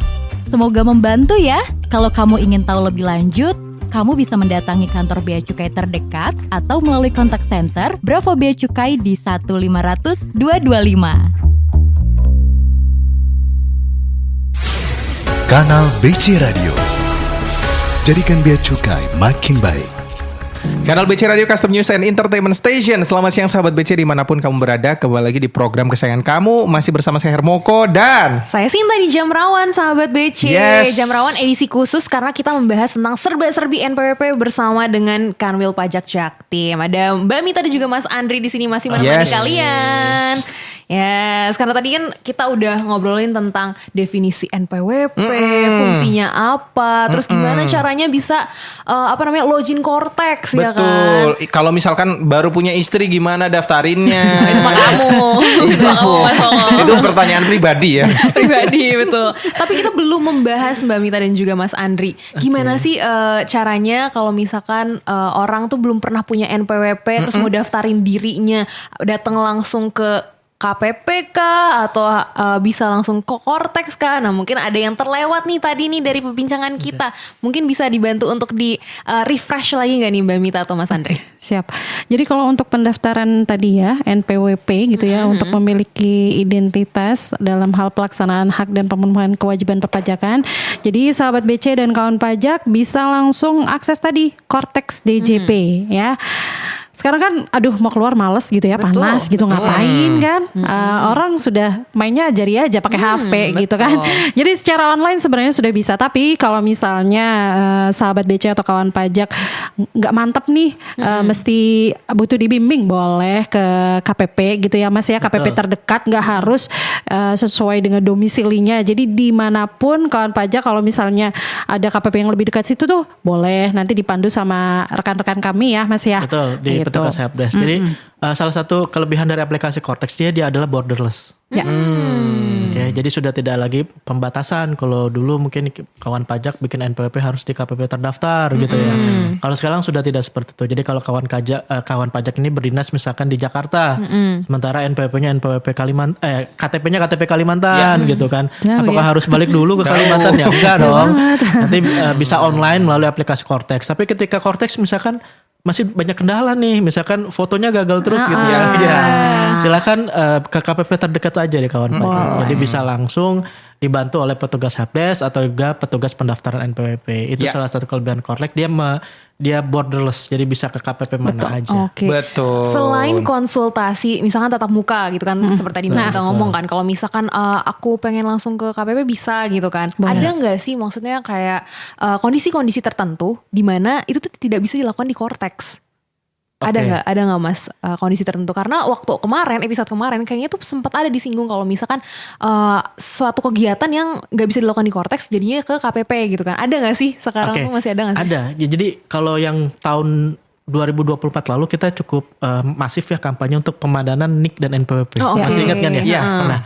Semoga membantu ya. Kalau kamu ingin tahu lebih lanjut, kamu bisa mendatangi kantor Bea Cukai terdekat atau melalui kontak center Bravo Bea Cukai di 1500225. Kanal BC Radio. Jadikan Bea Cukai makin baik. Kanal BC Radio Custom News and Entertainment Station. Selamat siang sahabat BC dimanapun kamu berada. Kembali lagi di program kesayangan kamu. Masih bersama saya Hermoko dan Saya Sinta di Jam Rawan sahabat BC. Yes. Jam Rawan edisi khusus karena kita membahas tentang serba-serbi NPWP bersama dengan Kanwil Pajak Jaktim. Ada Mbak Mita dan juga Mas Andri di sini masih menemani Yes. kalian. Yes, karena tadi kan kita udah ngobrolin tentang definisi NPWP, fungsinya apa, terus gimana caranya bisa login Cortex ya kan. betul. Kalau misalkan baru punya istri gimana daftarinnya? Itu mah kamu. Itu mah kamu, Mas Ongol. Itu pertanyaan pribadi ya. Pribadi betul. Tapi kita belum membahas Mbak Mita dan juga Mas Andri. Gimana sih caranya kalau misalkan orang tuh belum pernah punya NPWP terus mau daftarin dirinya, datang langsung ke KPP kah atau bisa langsung ke Cortex kah? Nah mungkin ada yang terlewat nih tadi nih dari perbincangan kita. Mungkin bisa dibantu untuk di refresh lagi gak nih Mbak Mita atau Mas Andri? Siap. Jadi kalau untuk pendaftaran tadi ya NPWP gitu ya untuk memiliki identitas dalam hal pelaksanaan hak dan pemenuhan kewajiban perpajakan. Jadi sahabat BC dan kawan pajak bisa langsung akses tadi Cortex DJP ya. Sekarang kan aduh mau keluar males gitu ya, panas gitu ngapain kan. Orang sudah mainnya jari aja pakai HP gitu kan. Jadi secara online sebenarnya sudah bisa. Tapi kalau misalnya sahabat BC atau kawan pajak nggak mantep nih, mesti butuh dibimbing, boleh ke KPP gitu ya Mas ya. KPP terdekat, nggak harus sesuai dengan domisilinya. Jadi dimanapun kawan pajak kalau misalnya ada KPP yang lebih dekat situ tuh boleh nanti dipandu sama rekan-rekan kami ya Mas ya. Betul, di petugas helpdesk. Jadi salah satu kelebihan dari aplikasi Cortex dia adalah borderless. Ya. Oke, jadi sudah tidak lagi pembatasan. Kalau dulu mungkin kawan pajak bikin NPWP harus di KPP terdaftar gitu ya. Kalau sekarang sudah tidak seperti itu. Jadi kalau kawan pajak ini berdinas misalkan di Jakarta, sementara NPWP-nya NPWP Kalimantan, KTP-nya KTP Kalimantan gitu kan. Apakah harus balik dulu ke Kalimantan? Ya enggak dong. Nanti bisa online melalui aplikasi Cortex. Tapi ketika Cortex misalkan masih banyak kendala nih, misalkan fotonya gagal terus gitu ya. Silakan ke KPP terdekat aja deh kawan pajak. Jadi bisa langsung dibantu oleh petugas helpdesk atau juga petugas pendaftaran NPWP. Itu salah satu kelebihan Cortex, dia borderless, jadi bisa ke KPP mana aja. Okay. Betul. Selain konsultasi, misalkan tatap muka gitu kan, seperti tadi kita ngomong kan, kalau misalkan aku pengen langsung ke KPP bisa gitu kan. Ada nggak sih maksudnya kayak kondisi-kondisi tertentu di mana itu tuh tidak bisa dilakukan di Cortex? Ada nggak Mas kondisi tertentu? Karena waktu kemarin episode kemarin kayaknya tuh sempat ada disinggung kalau misalkan suatu kegiatan yang nggak bisa dilakukan di Cortex jadinya ke KPP gitu kan. Ada nggak sih sekarang tuh masih ada nggak sih? Ada. Jadi kalau yang tahun 2024 lalu kita cukup masif ya kampanye untuk pemadanan NIK dan NPWP. Masih ingat kan ya? Nah,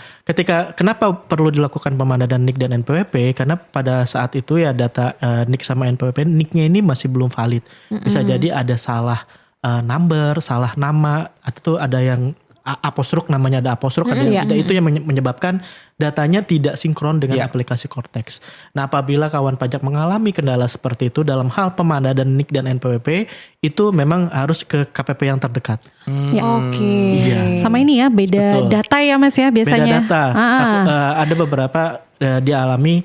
kenapa perlu dilakukan pemadanan NIK dan NPWP? Karena pada saat itu ya data NIK sama NPWP, NIK-nya ini masih belum valid. Bisa jadi ada salah number, salah nama, atau ada yang apostrok, namanya ada apostrok, ada itu yang menyebabkan datanya tidak sinkron dengan aplikasi Cortex. Nah, apabila kawan pajak mengalami kendala seperti itu dalam hal pemadanan NIK dan NPWP, itu memang harus ke KPP yang terdekat. Sama ini ya, beda data ya Mas ya biasanya. Beda data. Ada beberapa dialami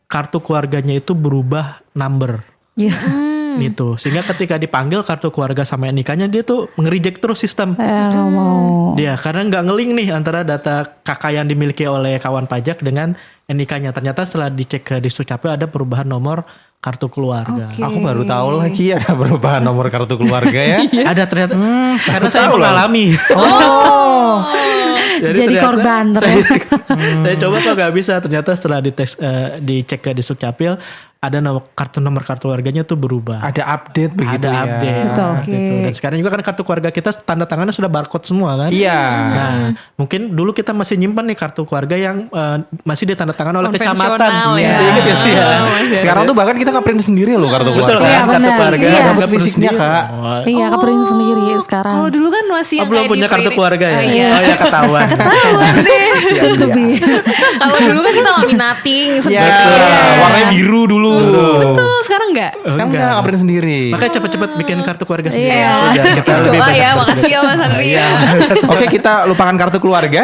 kartu keluarganya itu berubah number. Gitu. Sehingga ketika dipanggil kartu keluarga sama NIK-nya dia tuh nge-reject terus sistem. Dia karena nggak nge-link nih antara data kakak yang dimiliki oleh kawan pajak dengan NIK-nya. Ternyata setelah dicek ke Disdukcapil ada perubahan nomor kartu keluarga. Aku baru tahu lagi ada perubahan nomor kartu keluarga ya. Ada ternyata. Karena saya mengalami. Jadi korban. Saya coba kok nggak bisa. Ternyata setelah dicek ke Disdukcapil ada nomor kartu keluarganya tuh berubah. Ada update begitu ada ya. Update. Gitu. Dan sekarang juga kan kartu keluarga kita tanda tangannya sudah barcode semua kan. Iya. Nah, mungkin dulu kita masih nyimpan nih kartu keluarga yang masih ditanda tangan oleh kecamatan. Masih ingat ya sih ya. Sekarang tuh bahkan kita nge-print sendiri loh kartu keluarga. Betul kan? Kartu keluarga. Ada fisiknya Kak. Iya, ke-print sendiri sekarang. Kalau dulu kan masih yang belum kayak punya kartu di-print. keluarga ya? Iya. Oh ya ketahuan. Soon to be. Kalau dulu kan kita laminating Ya, warnanya biru dulu. Betul, sekarang enggak? Sekarang nggak print sendiri. Makanya cepet-cepet bikin kartu keluarga sendiri. Iya. Biar kita lebih Doa banyak ya, kartu makasih ya Mas Andri. Iya. Oke, kita lupakan kartu keluarga.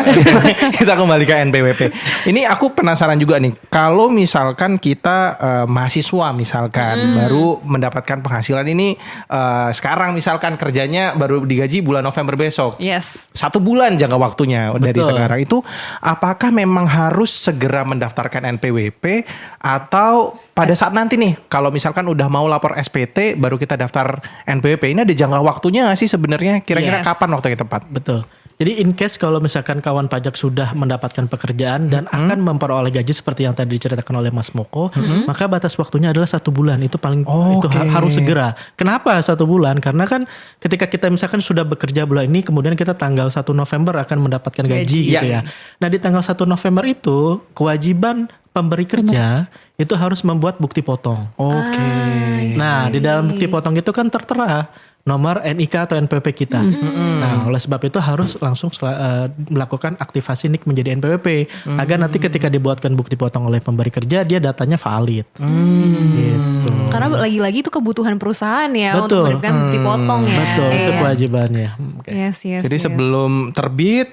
Kita kembali ke NPWP. Ini aku penasaran juga nih. Kalau misalkan kita mahasiswa misalkan baru mendapatkan penghasilan ini sekarang misalkan kerjanya baru digaji bulan November besok. Yes. 1 bulan jangka waktunya dari Betul. sekarang itu, apakah memang harus segera mendaftarkan NPWP atau pada saat nanti nih kalau misalkan udah mau lapor SPT baru kita daftar NPWP? Ini ada jangka waktunya nggak sih sebenarnya? Kira-kira Yes. kapan waktu yang tepat? Betul. Jadi in case kalau misalkan kawan pajak sudah mendapatkan pekerjaan dan akan memperoleh gaji seperti yang tadi diceritakan oleh Mas Moko, maka batas waktunya adalah 1 bulan. Itu paling itu Oke. harus segera. Kenapa 1 bulan? Karena kan ketika kita misalkan sudah bekerja bulan ini, kemudian kita tanggal 1 November akan mendapatkan gaji gitu Iya. ya. Nah di tanggal 1 November itu kewajiban pemberi kerja itu harus membuat bukti potong. Oke. Nah, di dalam bukti potong itu kan tertera nomor NIK atau NPWP kita. Nah, oleh sebab itu harus langsung melakukan aktivasi NIK menjadi NPWP agar nanti ketika dibuatkan bukti potong oleh pemberi kerja dia datanya valid. Gitu. Karena lagi-lagi itu kebutuhan perusahaan ya Betul. untuk memberikan bukti potong ya. Betul, itu Iya. kewajibannya. Oke. Yes, yes. Jadi yes. sebelum terbit,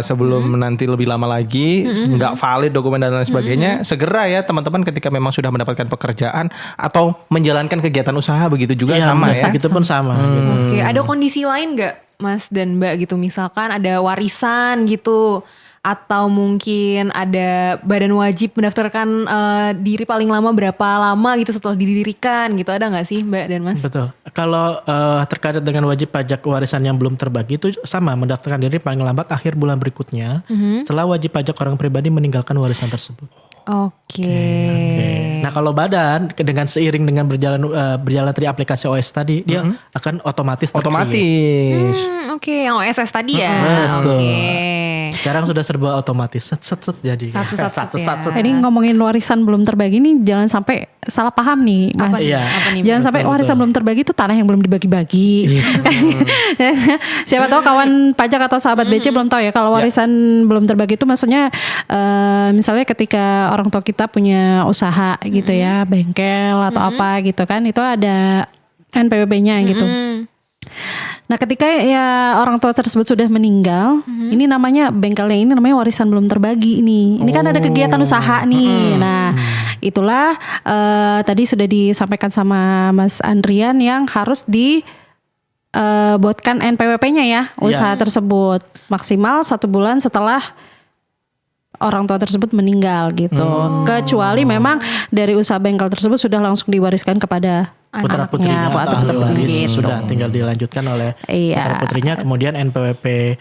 sebelum nanti lebih lama lagi nggak valid dokumen dan lain sebagainya, segera ya teman-teman ketika memang sudah mendapatkan pekerjaan atau menjalankan kegiatan usaha begitu juga Iya, sama ya. gitu pun sama. Gitu. Oke, ada kondisi lain nggak Mas dan Mbak gitu? Misalkan ada warisan gitu, atau mungkin ada badan wajib mendaftarkan diri paling lama berapa lama gitu setelah didirikan gitu, ada nggak sih Mbak dan Mas? Betul. Kalau terkait dengan wajib pajak warisan yang belum terbagi itu sama, mendaftarkan diri paling lambat akhir bulan berikutnya setelah wajib pajak orang pribadi meninggalkan warisan tersebut. Oke. Nah kalau badan dengan seiring dengan berjalan dari aplikasi OS tadi dia akan otomatis terklik. Otomatis. Oke, yang OSS tadi ya. Betul. Oke. Sekarang sudah serba otomatis, set jadi. Satu-satu ya. Ini ngomongin warisan belum terbagi nih, jangan sampai salah paham nih, Mas. Apa, Iya. apa nih? Jangan sampai betul, warisan betul. belum terbagi itu tanah yang belum dibagi-bagi. Siapa tahu kawan pajak atau sahabat BC belum tahu ya kalau warisan belum terbagi itu maksudnya misalnya ketika orang tua kita punya usaha gitu ya, bengkel atau apa gitu kan, itu ada NPWP-nya gitu. Nah ketika ya orang tua tersebut sudah meninggal, ini namanya bengkelnya ini namanya warisan belum terbagi ini. Ini kan ada kegiatan usaha nih. Nah itulah tadi sudah disampaikan sama Mas Andrian yang harus dibuatkan NPWP-nya ya usaha tersebut maksimal 1 bulan setelah orang tua tersebut meninggal gitu. Kecuali memang dari usaha bengkel tersebut sudah langsung diwariskan kepada Putra-putrinya anaknya, atau ahli waris gitu. sudah tinggal dilanjutkan oleh Iya. putra-putrinya. Kemudian NPWP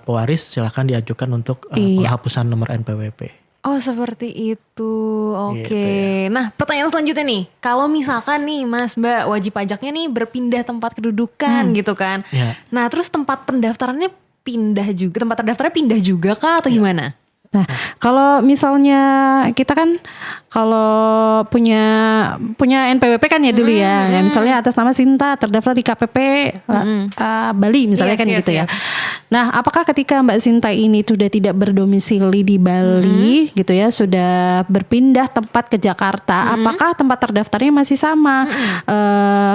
pewaris silakan diajukan untuk penghapusan nomor NPWP. Oh seperti itu, oke. Gitu ya. Nah pertanyaan selanjutnya nih, kalau misalkan nih Mas Mbak wajib pajaknya nih berpindah tempat kedudukan gitu kan. Ya. Nah terus tempat pendaftarannya pindah juga, tempat terdaftarnya pindah juga kah atau gimana? Nah, kalau misalnya kita kan kalau punya NPWP kan ya dulu ya. Ya, misalnya atas nama Sinta terdaftar di KPP Bali misalnya Yes, kan yes, gitu ya. yes. Nah, apakah ketika Mbak Sinta ini sudah tidak berdomisili di Bali gitu ya, sudah berpindah tempat ke Jakarta, apakah tempat terdaftarnya masih sama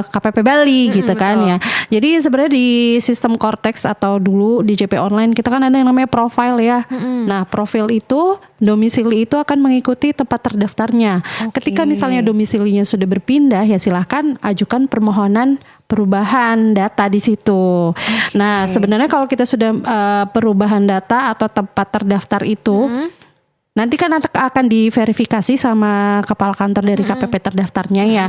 KPP Bali gitu kan ya. Jadi sebenarnya di sistem Cortex atau dulu di JP Online kita kan ada yang namanya profile ya. Nah, profil itu domisili itu akan mengikuti tempat terdaftarnya. Ketika misalnya domisilinya sudah berpindah ya silahkan ajukan permohonan perubahan data di situ. Nah, sebenarnya kalau kita sudah perubahan data atau tempat terdaftar itu nanti kan akan diverifikasi sama kepala kantor dari KPP terdaftarnya ya.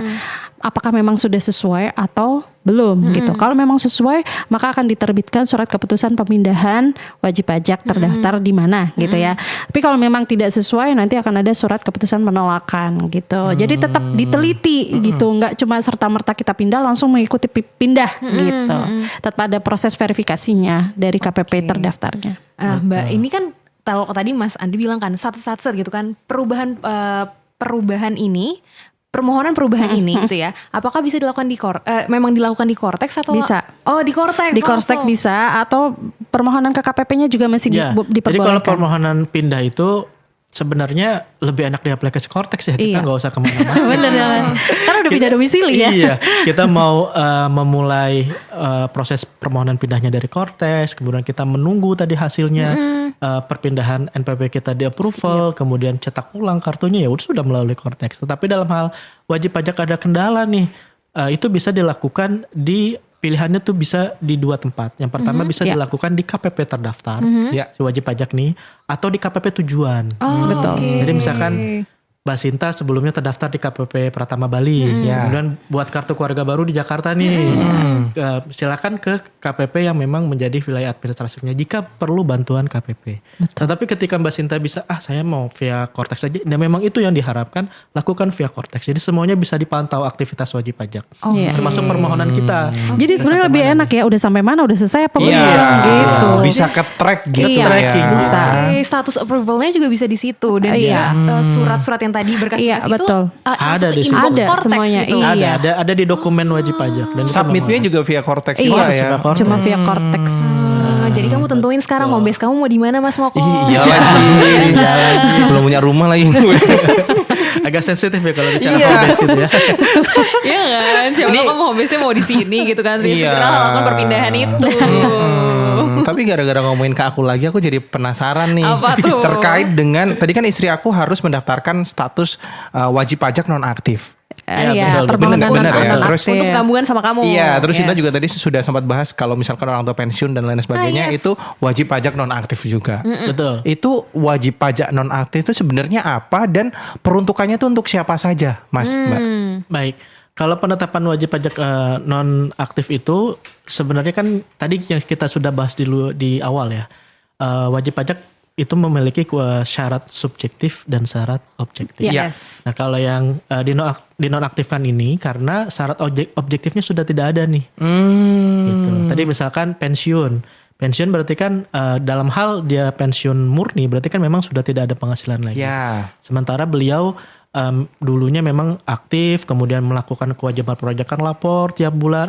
Apakah memang sudah sesuai atau belum gitu. Kalau memang sesuai, maka akan diterbitkan surat keputusan pemindahan wajib pajak terdaftar di mana gitu ya. Tapi kalau memang tidak sesuai, nanti akan ada surat keputusan penolakan gitu. Jadi tetap diteliti gitu, nggak cuma serta-merta kita pindah langsung mengikuti pindah gitu. Tetap ada proses verifikasinya dari KPP terdaftarnya. Mbak ini kan kalau tadi Mas Andi bilang kan satu-satu gitu kan perubahan ini. Permohonan perubahan ini gitu ya. Apakah bisa dilakukan memang dilakukan di Cortex atau Bisa. Oh, di Cortex. Di Cortex bisa atau permohonan ke KPP-nya juga masih Ya, diperbolehkan. jadi kalau permohonan pindah itu sebenarnya lebih enak di aplikasi Cortex ya. Kita Iya. nggak usah kemana-mana. Bener kan? Karena udah pindah domisili ya. Iya, kita mau memulai proses permohonan pindahnya dari Cortex, kemudian kita menunggu tadi hasilnya perpindahan NPWP kita di approval, kemudian cetak ulang kartunya ya udah sudah melalui Cortex. Tetapi dalam hal wajib pajak ada kendala nih, itu bisa dilakukan di pilihannya tuh bisa di 2 tempat. Yang pertama bisa Ya. dilakukan di KPP terdaftar, Ya. si wajib pajak nih, atau di KPP tujuan. Betul. Jadi misalkan Mbak Sinta sebelumnya terdaftar di KPP Pratama Bali, Ya. kemudian buat kartu keluarga baru di Jakarta nih, silakan ke KPP yang memang menjadi wilayah administratifnya jika perlu bantuan KPP. Tetapi ketika Mbak Sinta bisa, saya mau via Cortex saja, dan memang itu yang diharapkan, lakukan via Cortex. Jadi semuanya bisa dipantau aktivitas wajib pajak, Iya. termasuk permohonan kita. Jadi sebenarnya lebih enak ya, udah sampai mana, udah selesai apa belum Iya, gitu. bisa ke track gitu Iya, ya. bisa. Status approvalnya juga bisa di situ dan Iya. juga surat-surat yang tadi berkas-berkas Iya, itu betul. Ada di situ. inbox Ada Cortex semuanya, gitu. iya. Ada di dokumen wajib pajak. Dan itu Submitnya memang- juga via Cortex Iya, juga ya. via Cortex. Cuma via Cortex. Jadi kamu tentuin sekarang home base kamu mau di mana Mas Moko? Iya lagi. Belum punya rumah lagi. agak sensitif ya kalau bicara Iya. home base itu ya. Iya kan? Siapa tahu kamu home base-nya mau di sini gitu kan sih. Iya. Segera lakukan perpindahan itu. Tapi gara-gara ngomongin ke aku lagi, aku jadi penasaran nih. Apa tuh? Terkait dengan tadi kan istri aku harus mendaftarkan status wajib pajak nonaktif. Iya, Iya, betul. permohonan Bener ya. non-aktif. Terus Untuk tabungan sama kamu. Iya, terus kita Yes. juga tadi sudah sempat bahas kalau misalkan orang tua pensiun dan lain sebagainya yes. itu wajib pajak nonaktif juga. Betul. Itu wajib pajak nonaktif itu sebenarnya apa dan peruntukannya itu untuk siapa saja, Mas, Mbak? Baik. Kalau penetapan wajib pajak non aktif itu sebenarnya kan tadi yang kita sudah bahas di awal ya. Wajib pajak itu memiliki syarat subjektif dan syarat objektif. Yes. Nah, kalau yang dinonaktifkan ini karena syarat objektifnya sudah tidak ada nih. Gitu. Tadi misalkan pensiun. Pensiun berarti kan dalam hal dia pensiun murni berarti kan memang sudah tidak ada penghasilan lagi. Ya. Sementara beliau dulunya memang aktif, kemudian melakukan kewajiban perpajakan lapor tiap bulan,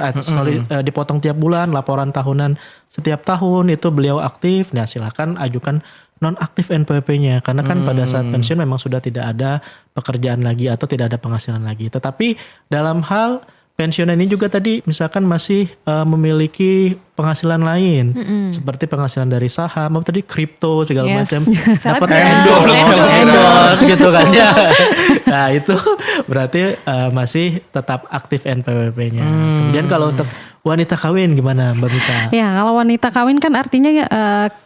dipotong tiap bulan, laporan tahunan setiap tahun itu beliau aktif. Nah, silakan ajukan non-aktif NPWP-nya karena kan pada saat pensiun memang sudah tidak ada pekerjaan lagi atau tidak ada penghasilan lagi. Tetapi dalam hal pensiun ini juga tadi misalkan masih memiliki penghasilan lain seperti penghasilan dari saham, apa tadi kripto segala Yes. macam, dapat Selebgram. endorse gitu kan ya. Nah itu berarti masih tetap aktif NPWP-nya. Kemudian kalau untuk wanita kawin gimana Mbak Mita? Ya, kalau wanita kawin kan artinya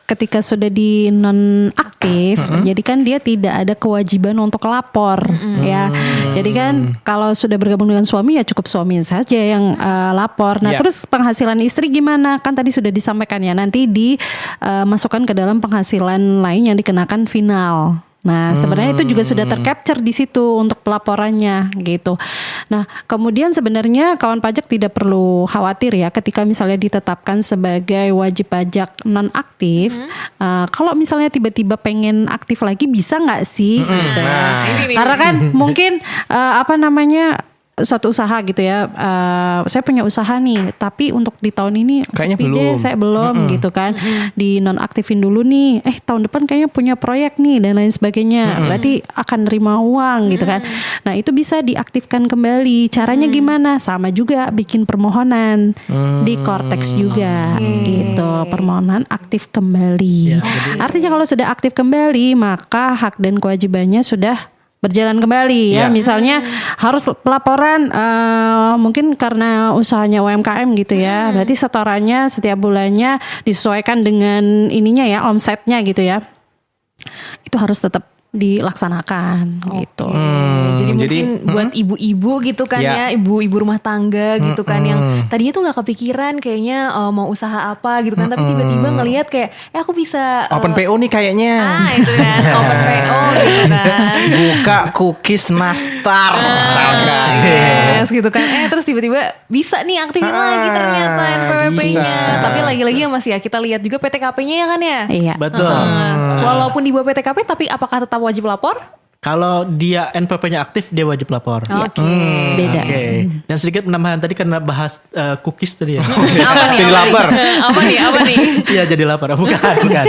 ketika sudah di nonaktif, jadi kan dia tidak ada kewajiban untuk lapor, ya. Jadi kan kalau sudah bergabung dengan suami ya cukup suami saja yang lapor. Nah, Ya. terus penghasilan istri gimana? Kan tadi sudah disampaikan ya, nanti dimasukkan ke dalam penghasilan lain yang dikenakan final. Nah, sebenarnya itu juga sudah tercapture di situ untuk pelaporannya gitu. Nah, kemudian sebenarnya kawan pajak tidak perlu khawatir ya ketika misalnya ditetapkan sebagai wajib pajak nonaktif. Kalau misalnya tiba-tiba pengen aktif lagi bisa nggak sih? Gitu ya. Karena kan mungkin suatu usaha gitu ya, saya punya usaha nih, tapi untuk di tahun ini Kayaknya sepi deh, belum. saya belum gitu kan, di nonaktifin dulu nih, tahun depan kayaknya punya proyek nih dan lain sebagainya, berarti akan nerima uang gitu kan. Nah itu bisa diaktifkan kembali, caranya gimana? Sama juga bikin permohonan di Cortex juga gitu, permohonan aktif kembali. Artinya kalau sudah aktif kembali maka hak dan kewajibannya sudah berjalan kembali ya. Ya. Misalnya harus pelaporan mungkin karena usahanya UMKM gitu ya. Berarti setorannya setiap bulannya disesuaikan dengan ininya ya, omsetnya gitu ya. Itu harus tetap dilaksanakan gitu. Jadi mungkin buat ibu-ibu gitu kan Ya. ya, ibu-ibu rumah tangga gitu kan yang tadinya tuh nggak kepikiran kayaknya mau usaha apa gitu kan, tapi tiba-tiba ngelihat kayak aku bisa Open PO nih kayaknya. itu kan open PO gitu kan. Buka cookies nastar misalkan. Yes, gitu kan. Terus tiba-tiba bisa nih aktifin lagi ternyata NPWP-nya. bisa. Tapi lagi-lagi ya Mas ya, kita lihat juga PTKP-nya ya kan ya. Iya. Betul. Walaupun di bawah PTKP tapi apakah tetap wajib lapor? Kalau dia NPWP-nya aktif, dia wajib lapor. Oke. Beda. Oke. Dan sedikit penambahan tadi karena bahas cookies tadi ya. Apa nih? Jadi lapar. Apa nih? Iya jadi lapar. Bukan.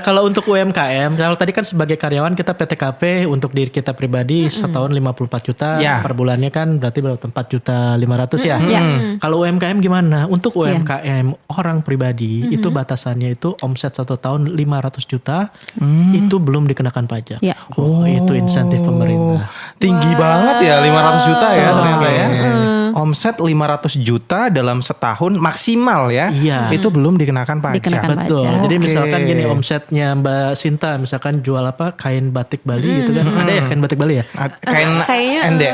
Kalau untuk UMKM, kalau tadi kan sebagai karyawan kita PTKP untuk diri kita pribadi setahun 54 juta. Ya. Per bulannya kan berarti berapa? 4.500.000 ya. Kalau UMKM gimana? Untuk UMKM orang pribadi itu batasannya itu omset 1 tahun 500 juta itu belum dikenakan pajak. Ya. Itu insentif pemerintah. Tinggi banget ya 500 juta ya ternyata ya. Omset 500 juta dalam setahun maksimal ya. Iya. Itu belum dikenakan pajak. Dikenakan Betul. pajak. Jadi Oke. misalkan gini omsetnya Mbak Sinta misalkan jual apa kain batik Bali gitu kan. Ada ya kain batik Bali ya? Kain Kayaknya, ende.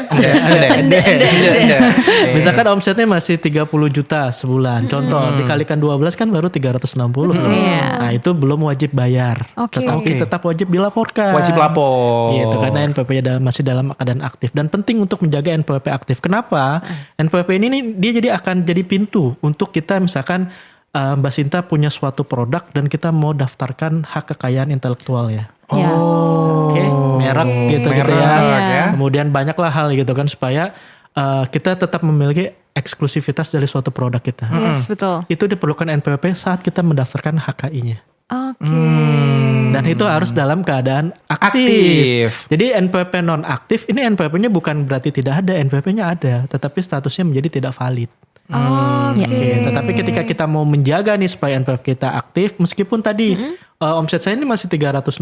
Misalkan omsetnya masih 30 juta sebulan. Contoh dikalikan 12 kan baru 360. Nah, itu belum wajib bayar. Oke. Tetapi tetap wajib dilaporkan. Wajib lapor. Gitu karena NPWP masih dalam keadaan aktif dan penting untuk menjaga NPWP aktif. Kenapa? NPWP ini nih, dia jadi akan jadi pintu untuk kita misalkan Mbak Sinta punya suatu produk dan kita mau daftarkan hak kekayaan intelektual ya. Ya. Oke, merek gitu Merek, ya. ya. Kemudian banyaklah hal gitu kan supaya kita tetap memiliki eksklusivitas dari suatu produk kita. Yes, betul. Itu diperlukan NPWP saat kita mendaftarkan HKI-nya. Oke. Dan itu harus dalam keadaan aktif. Jadi NPWP non aktif ini NPWP-nya bukan berarti tidak ada, NPWP-nya ada, tetapi statusnya menjadi tidak valid. Oke, tetapi ketika kita mau menjaga nih supaya NPWP kita aktif, meskipun tadi omset saya ini masih 360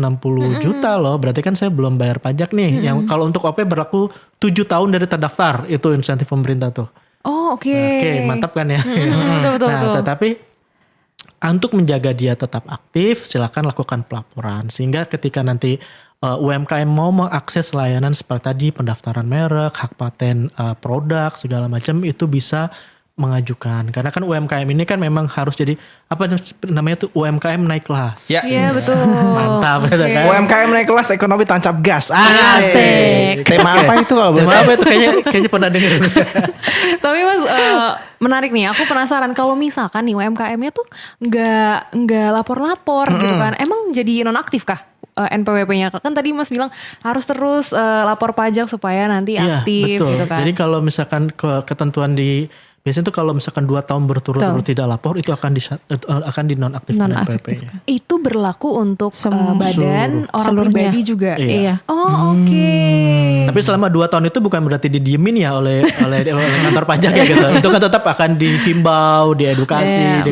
juta loh, berarti kan saya belum bayar pajak nih. Yang kalau untuk OP berlaku 7 tahun dari terdaftar, itu insentif pemerintah tuh. Oh, oke. Oke, mantap kan ya. Betul. Tetapi untuk menjaga dia tetap aktif, silakan lakukan pelaporan sehingga ketika nanti UMKM mau mengakses layanan seperti tadi pendaftaran merek, hak paten produk segala macam itu bisa mengajukan. Karena kan UMKM ini kan memang harus jadi apa namanya tuh UMKM naik kelas. Ya. Iya, betul. Mantap gitu kan. UMKM naik kelas, ekonomi tancap gas. Asik. Tema apa itu kalau boleh Tema tahu? apa itu kayaknya pernah denger. Tapi Mas menarik nih, aku penasaran kalau misalkan nih UMKM-nya tuh nggak lapor-lapor gitu kan, emang jadi nonaktif kah NPWP-nya? Kan tadi Mas bilang harus terus lapor pajak supaya nanti Iya, aktif betul. gitu kan. Jadi kalau misalkan ketentuan di biasanya tuh kalau misalkan 2 tahun berturut-turut tidak lapor itu akan dinonaktifkan NPWP-nya. Itu berlaku untuk Semua. badan orang Seluruhnya. pribadi juga. Iya. Oh, oke. Tapi selama 2 tahun itu bukan berarti didiemin ya oleh kantor pajak ya gitu. Itu kan tetap akan dihimbau, diedukasi,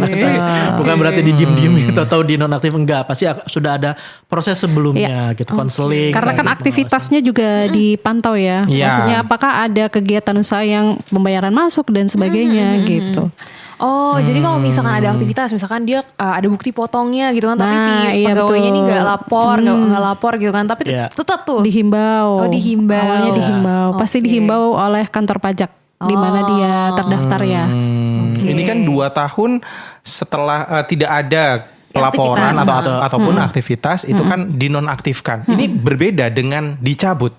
bukan berarti didiem-diem atau dinonaktif, enggak. Pasti sudah ada proses sebelumnya gitu, konseling. Karena kan aktivitasnya juga dipantau ya. Iya. Maksudnya apakah ada kegiatan usaha yang pembayaran masuk dan sebagainya gitu. Oh, jadi kalau misalkan ada aktivitas, misalkan dia ada bukti potongnya gitu kan, tapi Nah, si iya, pegawainya ini betul. nggak lapor, nggak lapor gitu kan, tapi Iya. tetap tuh. Dihimbau. Oh, dihimbau. Awalnya dihimbau. Pasti Oke. dihimbau oleh kantor pajak di mana dia terdaftar ya. Ini kan 2 tahun setelah tidak ada pelaporan ataupun aktivitas itu kan dinonaktifkan. Ini berbeda dengan dicabut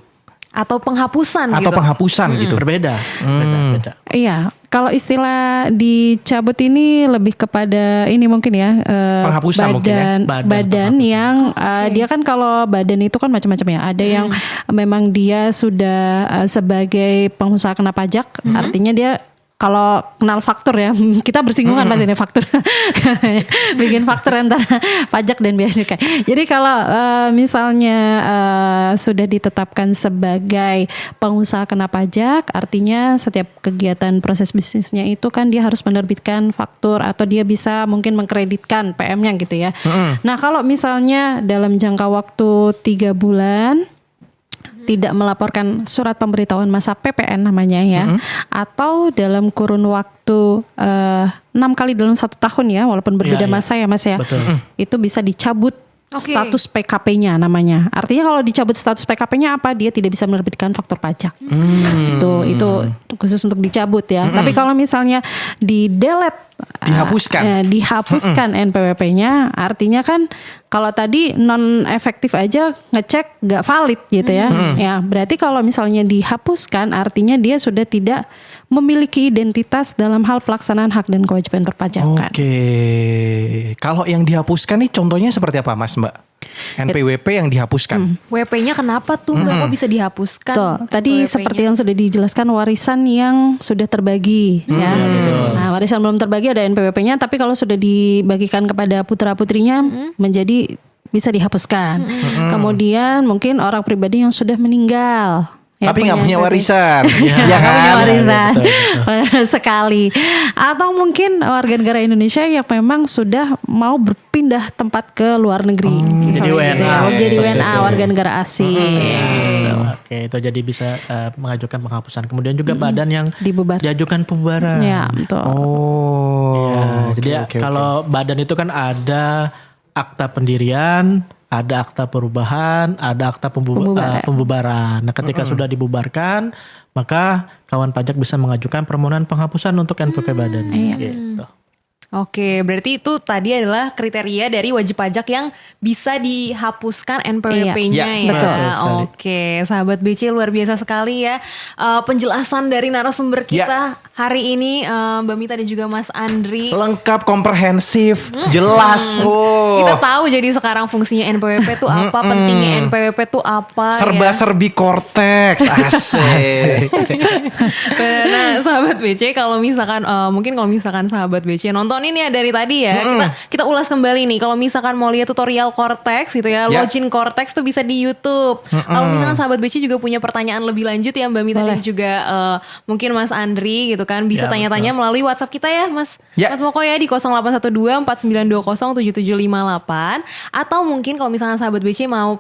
Atau penghapusan atau gitu. penghapusan gitu. Berbeda. Iya, kalau istilah dicabut ini lebih kepada ini mungkin ya Penghapusan mungkin ya. badan yang dia kan kalau badan itu kan macam-macam ya. Ada yang memang dia sudah sebagai pengusaha kena pajak, artinya dia kalau kenal faktur ya, kita bersinggungan pas ini faktur, bikin faktur antara pajak dan bea cukai. Jadi kalau misalnya sudah ditetapkan sebagai pengusaha kena pajak, artinya setiap kegiatan proses bisnisnya itu kan dia harus menerbitkan faktur atau dia bisa mungkin mengkreditkan PM-nya gitu ya. Nah kalau misalnya dalam jangka waktu 3 bulan tidak melaporkan surat pemberitahuan masa PPN namanya ya, atau dalam kurun waktu 6 kali dalam 1 tahun ya, walaupun berbeda masa ya Mas ya, Betul. itu bisa dicabut Oke. status PKP-nya namanya. Artinya kalau dicabut status PKP-nya apa? Dia tidak bisa menerbitkan faktur pajak. Itu khusus untuk dicabut ya. Tapi kalau misalnya di delete dihapuskan NPWP-nya, artinya kan kalau tadi non efektif aja ngecek nggak valid gitu ya. Ya berarti kalau misalnya dihapuskan, artinya dia sudah tidak memiliki identitas dalam hal pelaksanaan hak dan kewajiban perpajakan. Oke. Kalau yang dihapuskan nih contohnya seperti apa Mas Mbak? NPWP yang dihapuskan. WP-nya kenapa tuh Mbak kok bisa dihapuskan? Tuh, tadi NPWP-nya? seperti yang sudah dijelaskan warisan yang sudah terbagi ya. Nah, warisan belum terbagi ada NPWP-nya, tapi kalau sudah dibagikan kepada putra-putrinya menjadi bisa dihapuskan. Kemudian mungkin orang pribadi yang sudah meninggal. Ya, Tapi nggak punya NPWP. warisan, Ya ya kan? punya warisan. Benar sekali. Atau mungkin warga negara Indonesia yang memang sudah mau berpindah tempat ke luar negeri. Jadi Misalnya gitu ya. WNA. Jadi Seperti WNA itu. warga negara asing. Gitu. Oke, itu jadi bisa mengajukan penghapusan. Kemudian juga badan yang Dibubar. diajukan pembubaran. Ya, betul. Oh, Ya, oke, jadi oke, oke. kalau badan itu kan ada akta pendirian, ada akta perubahan, ada akta pembubaran. Nah, ketika sudah dibubarkan, maka kawan pajak bisa mengajukan permohonan penghapusan untuk NPWP badan. Gitu. Oke, berarti itu tadi adalah kriteria dari wajib pajak yang bisa dihapuskan NPWP-nya Iya, ya. betul sekali. Oke, sahabat BC luar biasa sekali ya. Penjelasan dari narasumber kita hari ini Mbak Mita dan juga Mas Andri. Lengkap, komprehensif, jelas. Kita Oh, tahu jadi sekarang fungsinya NPWP itu apa, pentingnya NPWP itu apa. serba-serbi korteks, asik. Nah, sahabat BC kalau misalkan mungkin kalau misalkan sahabat BC nonton ini ya dari tadi ya, kita ulas kembali nih. Kalau misalkan mau lihat tutorial Cortex gitu ya, Ya. login Cortex tuh bisa di YouTube. Kalau misalkan sahabat BC juga punya pertanyaan lebih lanjut ya Mbak Mita dan juga mungkin Mas Andri gitu kan, bisa Ya, tanya-tanya melalui WhatsApp kita ya Mas. Ya. Mas Moko ya di 0812-4920-7758, atau mungkin kalau misalkan sahabat BC mau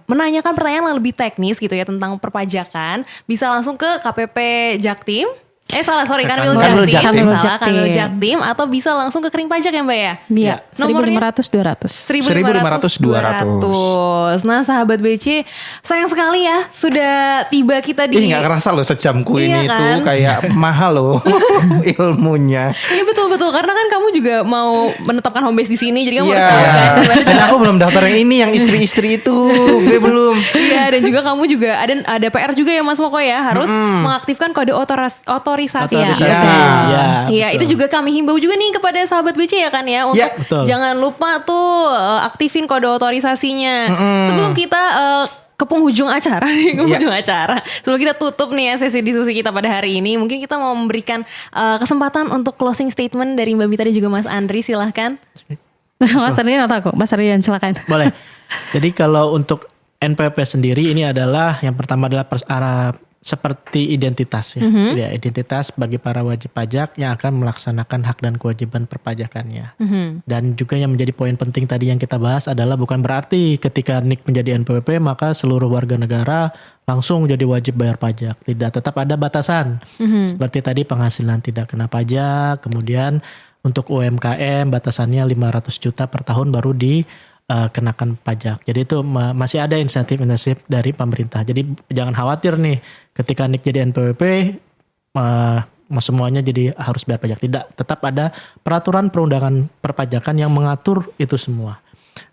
menanyakan pertanyaan yang lebih teknis gitu ya tentang perpajakan, bisa langsung ke KPP Jaktim. Sorry, Kanwil Kanwil Jaktim. Jaktim. Salah, Kanwil Jaktim. Atau bisa langsung ke Kering Pajak ya Mbak ya? Iya, Nomornya? 1.500 200. 1.500 200. Nah sahabat BC, sayang sekali ya sudah tiba kita di... Ih, nggak kerasa loh sejamku Iya ini kan? tuh kayak mahal loh ilmunya. Iya betul-betul, karena kan kamu juga mau menetapkan home base di sini, jadi kamu Iya. harus tahu kan gimana Dan aku belum daftar yang ini, yang istri-istri itu, gue belum. Iya, dan juga kamu juga ada PR juga ya Mas Moko ya, harus mengaktifkan kode otorisasi ya. Otorisasi. Ya. Iya, itu juga kami himbau juga nih kepada sahabat BC ya kan ya, untuk Ya, betul. jangan lupa tuh aktifin kode otorisasinya. Sebelum kita ke penghujung acara nih, acara. Sebelum kita tutup nih ya sesi diskusi kita pada hari ini, mungkin kita mau memberikan kesempatan untuk closing statement dari Mbak Mita dan juga Mas Andri, silahkan. Mas Ardian atau aku? Mas Ardian silakan. Boleh. Jadi kalau untuk NPWP sendiri ini adalah yang pertama adalah seperti identitas ya. Ya, identitas bagi para wajib pajak yang akan melaksanakan hak dan kewajiban perpajakannya. Dan juga yang menjadi poin penting tadi yang kita bahas adalah bukan berarti ketika NIK menjadi NPWP maka seluruh warga negara langsung jadi wajib bayar pajak. Tidak, tetap ada batasan. Seperti tadi penghasilan tidak kena pajak, kemudian untuk UMKM batasannya 500 juta per tahun baru kenakan pajak. Jadi itu masih ada insentif-insentif dari pemerintah. Jadi jangan khawatir nih ketika NIK jadi NPWP semuanya jadi harus bayar pajak. Tidak, tetap ada peraturan perundangan perpajakan yang mengatur itu semua.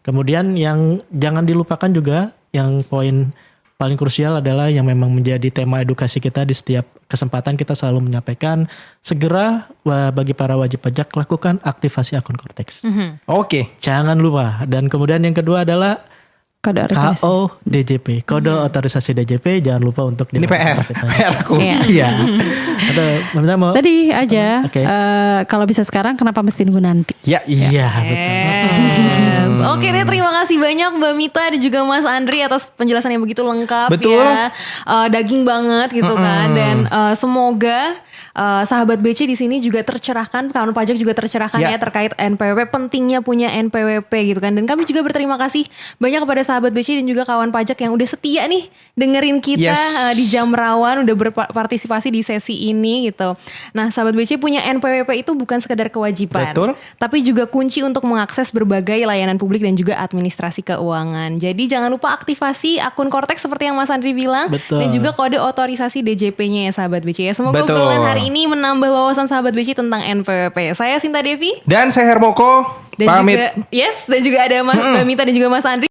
Kemudian yang jangan dilupakan juga yang poin paling krusial adalah yang memang menjadi tema edukasi kita di setiap kesempatan kita selalu menyampaikan, segera bagi para wajib pajak lakukan aktivasi akun Cortex. Oke. Jangan lupa. Dan kemudian yang kedua adalah Kode otorisasi. KODJP, kode otorisasi DJP, jangan lupa untuk Ini PR, PR-ku. Iya. Atau Mbak mau? Tadi aja, Oke. kalau bisa sekarang kenapa mesti nunggu nanti? Ya, Iya, betul. Yes. Oke deh, terima kasih banyak Mbak Mita dan juga Mas Andri atas penjelasan yang begitu lengkap. Betul. Ya. Daging banget gitu kan. Dan semoga sahabat BC di sini juga tercerahkan, kawan pajak juga tercerahkan ya terkait NPWP, pentingnya punya NPWP gitu kan. Dan kami juga berterima kasih banyak kepada sahabat BC dan juga kawan pajak yang udah setia nih dengerin kita di jam rawan, udah berpartisipasi di sesi ini gitu. Nah, sahabat BC punya NPWP itu bukan sekedar kewajiban, tapi juga kunci untuk mengakses berbagai layanan publik dan juga administrasi keuangan. Jadi jangan lupa aktivasi akun Cortex seperti yang Mas Andri bilang. Betul. Dan juga kode otorisasi DJP-nya ya sahabat BC ya. Semoga obrolan hari ini menambah wawasan sahabat BC tentang NPWP. Saya Sinta Devi dan saya Hermoko. dan pamit. juga dan juga ada Mbak Mita dan juga Mas Andri.